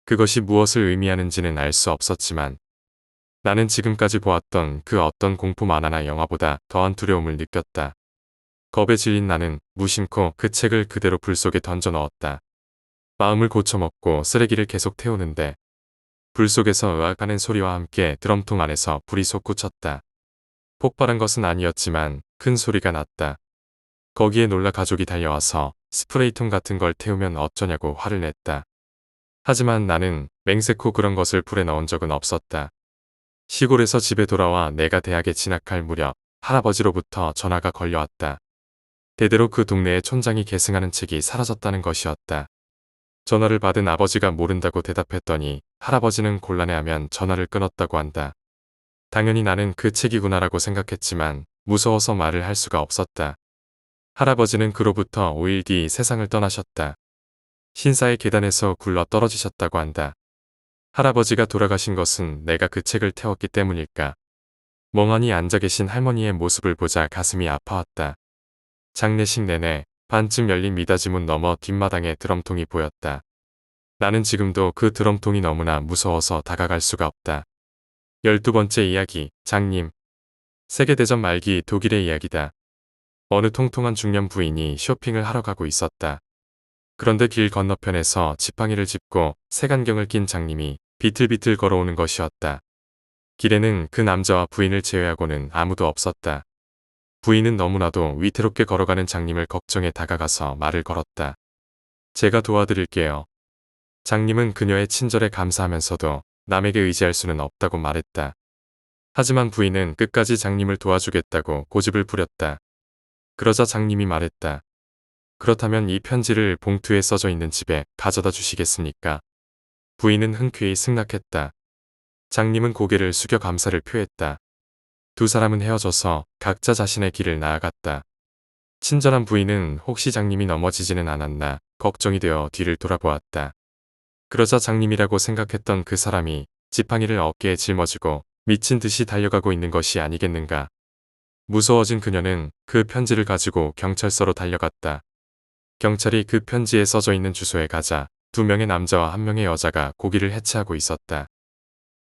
그것이 무엇을 의미하는지는 알 수 없었지만 나는 지금까지 보았던 그 어떤 공포 만화나 영화보다 더한 두려움을 느꼈다. 겁에 질린 나는 무심코 그 책을 그대로 불 속에 던져 넣었다. 마음을 고쳐먹고 쓰레기를 계속 태우는데 불 속에서 으악하는 소리와 함께 드럼통 안에서 불이 솟구쳤다. 폭발한 것은 아니었지만 큰 소리가 났다. 거기에 놀라 가족이 달려와서 스프레이통 같은 걸 태우면 어쩌냐고 화를 냈다. 하지만 나는 맹세코 그런 것을 불에 넣은 적은 없었다. 시골에서 집에 돌아와 내가 대학에 진학할 무렵 할아버지로부터 전화가 걸려왔다. 대대로 그 동네의 촌장이 계승하는 책이 사라졌다는 것이었다. 전화를 받은 아버지가 모른다고 대답했더니 할아버지는 곤란해하면 전화를 끊었다고 한다. 당연히 나는 그 책이구나라고 생각했지만 무서워서 말을 할 수가 없었다. 할아버지는 그로부터 5일 뒤 세상을 떠나셨다. 신사의 계단에서 굴러 떨어지셨다고 한다. 할아버지가 돌아가신 것은 내가 그 책을 태웠기 때문일까. 멍하니 앉아 계신 할머니의 모습을 보자 가슴이 아파왔다. 장례식 내내 반쯤 열린 미닫이 문 너머 뒷마당에 드럼통이 보였다. 나는 지금도 그 드럼통이 너무나 무서워서 다가갈 수가 없다. 12번째 이야기, 장님. 세계대전 말기 독일의 이야기다. 어느 통통한 중년 부인이 쇼핑을 하러 가고 있었다. 그런데 길 건너편에서 지팡이를 짚고 색안경을 낀 장님이 비틀비틀 걸어오는 것이었다. 길에는 그 남자와 부인을 제외하고는 아무도 없었다. 부인은 너무나도 위태롭게 걸어가는 장님을 걱정해 다가가서 말을 걸었다. 제가 도와드릴게요. 장님은 그녀의 친절에 감사하면서도 남에게 의지할 수는 없다고 말했다. 하지만 부인은 끝까지 장님을 도와주겠다고 고집을 부렸다. 그러자 장님이 말했다. 그렇다면 이 편지를 봉투에 써져 있는 집에 가져다 주시겠습니까? 부인은 흔쾌히 승낙했다. 장님은 고개를 숙여 감사를 표했다. 두 사람은 헤어져서 각자 자신의 길을 나아갔다. 친절한 부인은 혹시 장님이 넘어지지는 않았나 걱정이 되어 뒤를 돌아보았다. 그러자 장님이라고 생각했던 그 사람이 지팡이를 어깨에 짊어지고 미친 듯이 달려가고 있는 것이 아니겠는가. 무서워진 그녀는 그 편지를 가지고 경찰서로 달려갔다. 경찰이 그 편지에 써져 있는 주소에 가자 2명의 남자와 1명의 여자가 고기를 해체하고 있었다.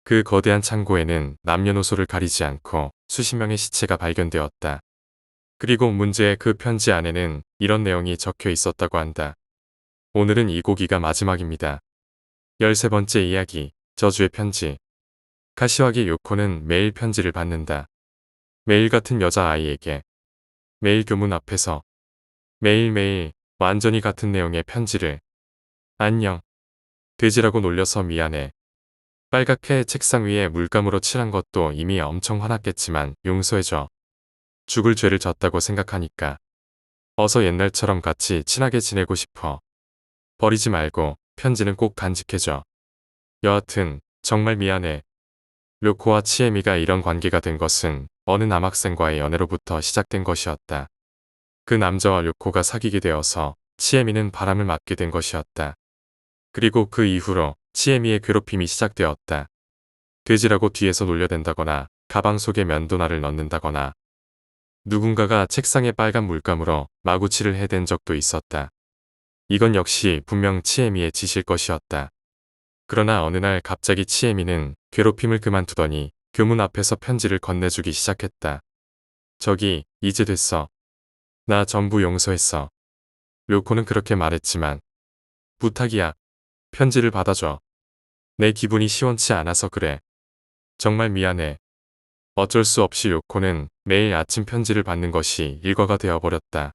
그 거대한 창고에는 남녀노소를 가리지 않고 수십 명의 시체가 발견되었다. 그리고 문제의 그 편지 안에는 이런 내용이 적혀 있었다고 한다. 오늘은 이 고기가 마지막입니다. 13번째 이야기, 저주의 편지. 카시와기 요코는 매일 편지를 받는다. 매일 같은 여자아이에게, 매일 교문 앞에서, 매일매일 완전히 같은 내용의 편지를. 안녕. 돼지라고 놀려서 미안해. 빨갛게 책상 위에 물감으로 칠한 것도 이미 엄청 화났겠지만 용서해줘. 죽을 죄를 졌다고 생각하니까. 어서 옛날처럼 같이 친하게 지내고 싶어. 버리지 말고 편지는 꼭 간직해줘. 여하튼 정말 미안해. 료코와 치에미가 이런 관계가 된 것은 어느 남학생과의 연애로부터 시작된 것이었다. 그 남자와 료코가 사귀게 되어서 치에미는 바람을 맞게 된 것이었다. 그리고 그 이후로 치에미의 괴롭힘이 시작되었다. 돼지라고 뒤에서 놀려댄다거나 가방 속에 면도날을 넣는다거나 누군가가 책상에 빨간 물감으로 마구칠을 해댄 적도 있었다. 이건 역시 분명 치에미의 짓일 것이었다. 그러나 어느 날 갑자기 치에미는 괴롭힘을 그만두더니 교문 앞에서 편지를 건네주기 시작했다. 저기, 이제 됐어. 나 전부 용서했어. 료코는 그렇게 말했지만 부탁이야. 편지를 받아줘. 내 기분이 시원치 않아서 그래. 정말 미안해. 어쩔 수 없이 료코는 매일 아침 편지를 받는 것이 일과가 되어버렸다.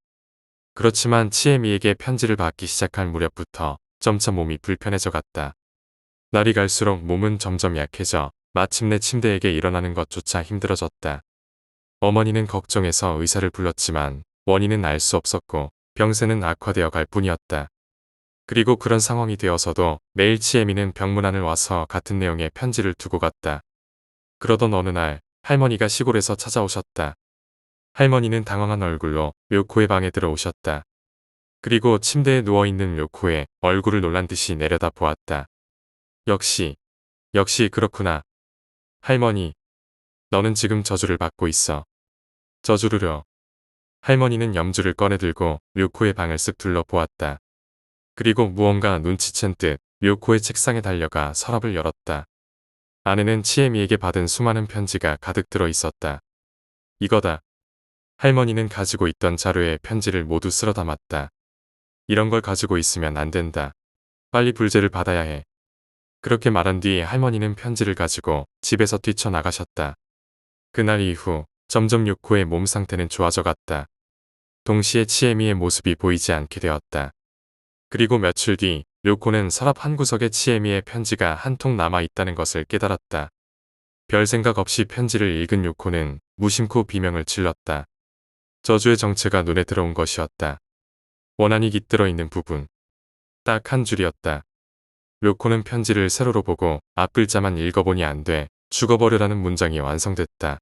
그렇지만 치에미에게 편지를 받기 시작할 무렵부터 점차 몸이 불편해져 갔다. 날이 갈수록 몸은 점점 약해져 마침내 침대에게 일어나는 것조차 힘들어졌다. 어머니는 걱정해서 의사를 불렀지만 원인은 알 수 없었고 병세는 악화되어 갈 뿐이었다. 그리고 그런 상황이 되어서도 매일 치에미는 병문안을 와서 같은 내용의 편지를 두고 갔다. 그러던 어느 날 할머니가 시골에서 찾아오셨다. 할머니는 당황한 얼굴로 료코의 방에 들어오셨다. 그리고 침대에 누워있는 료코의 얼굴을 놀란 듯이 내려다 보았다. 역시 그렇구나. 할머니, 너는 지금 저주를 받고 있어. 저주르려. 할머니는 염주를 꺼내들고 료코의 방을 쓱 둘러보았다. 그리고 무언가 눈치챈 듯 료코의 책상에 달려가 서랍을 열었다. 안에는 치에미에게 받은 수많은 편지가 가득 들어 있었다. 이거다. 할머니는 가지고 있던 자료에 편지를 모두 쓸어 담았다. 이런 걸 가지고 있으면 안 된다. 빨리 불제를 받아야 해. 그렇게 말한 뒤 할머니는 편지를 가지고 집에서 뛰쳐나가셨다. 그날 이후 점점 료코의 몸 상태는 좋아져 갔다. 동시에 치에미의 모습이 보이지 않게 되었다. 그리고 며칠 뒤 료코는 서랍 한 구석에 치에미의 편지가 한 통 남아 있다는 것을 깨달았다. 별 생각 없이 편지를 읽은 료코는 무심코 비명을 질렀다. 저주의 정체가 눈에 들어온 것이었다. 원한이 깃들어 있는 부분. 딱 한 줄이었다. 료코는 편지를 세로로 보고 앞글자만 읽어보니 안 돼. 죽어버려라는 문장이 완성됐다.